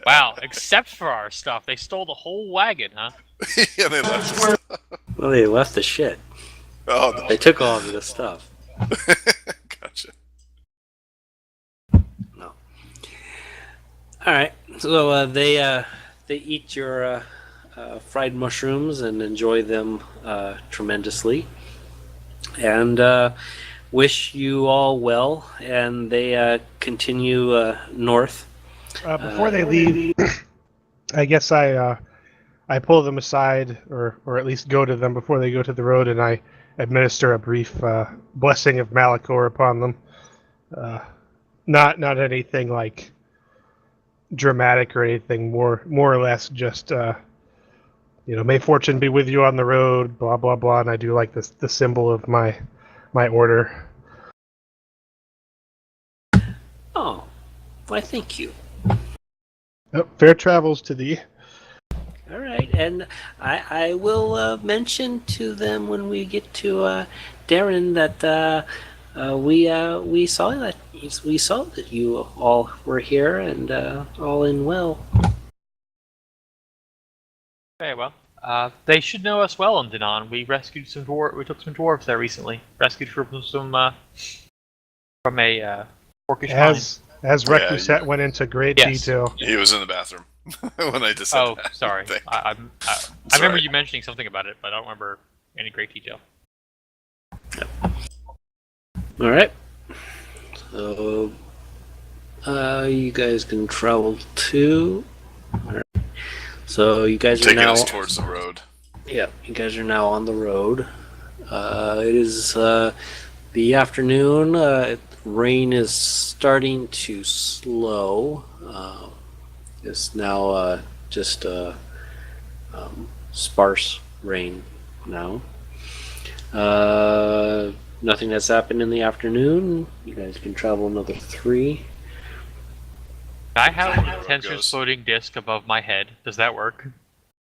Wow, except for our stuff. They stole the whole wagon, huh? Yeah, they left us. Well, they left the shit. Oh, no. They took all of the stuff. Gotcha. No. All right. So they eat your fried mushrooms and enjoy them tremendously, and wish you all well. And they continue north. Before they leave, I guess I pull them aside, or at least go to them before they go to the road, and I administer a brief blessing of Malachor upon them. Not anything like dramatic or anything. More or less just may fortune be with you on the road. Blah blah blah. And I do like the symbol of my order. Oh, why? Thank you. Oh, fair travels to thee. All right, and I will mention to them when we get to Darren that we saw that you all were here and all in well. Very well. They should know us well in Dinan. We rescued some we took some dwarves there recently. Rescued from a orcish mine. As Recusette went into great Yes. detail. He was in the bathroom when I just said Oh, that. sorry. Thank- I remember you mentioning something about it, but I don't remember any great detail. All right. So you guys can travel too. All right. So you guys are Taking now us towards the road. Yeah, you guys are now on the road. It is the afternoon. Rain is starting to slow. It's now just sparse rain now. Nothing has happened in the afternoon. You guys can travel another 3. I have Where an it tensor goes. floating disc above my head. Does that work?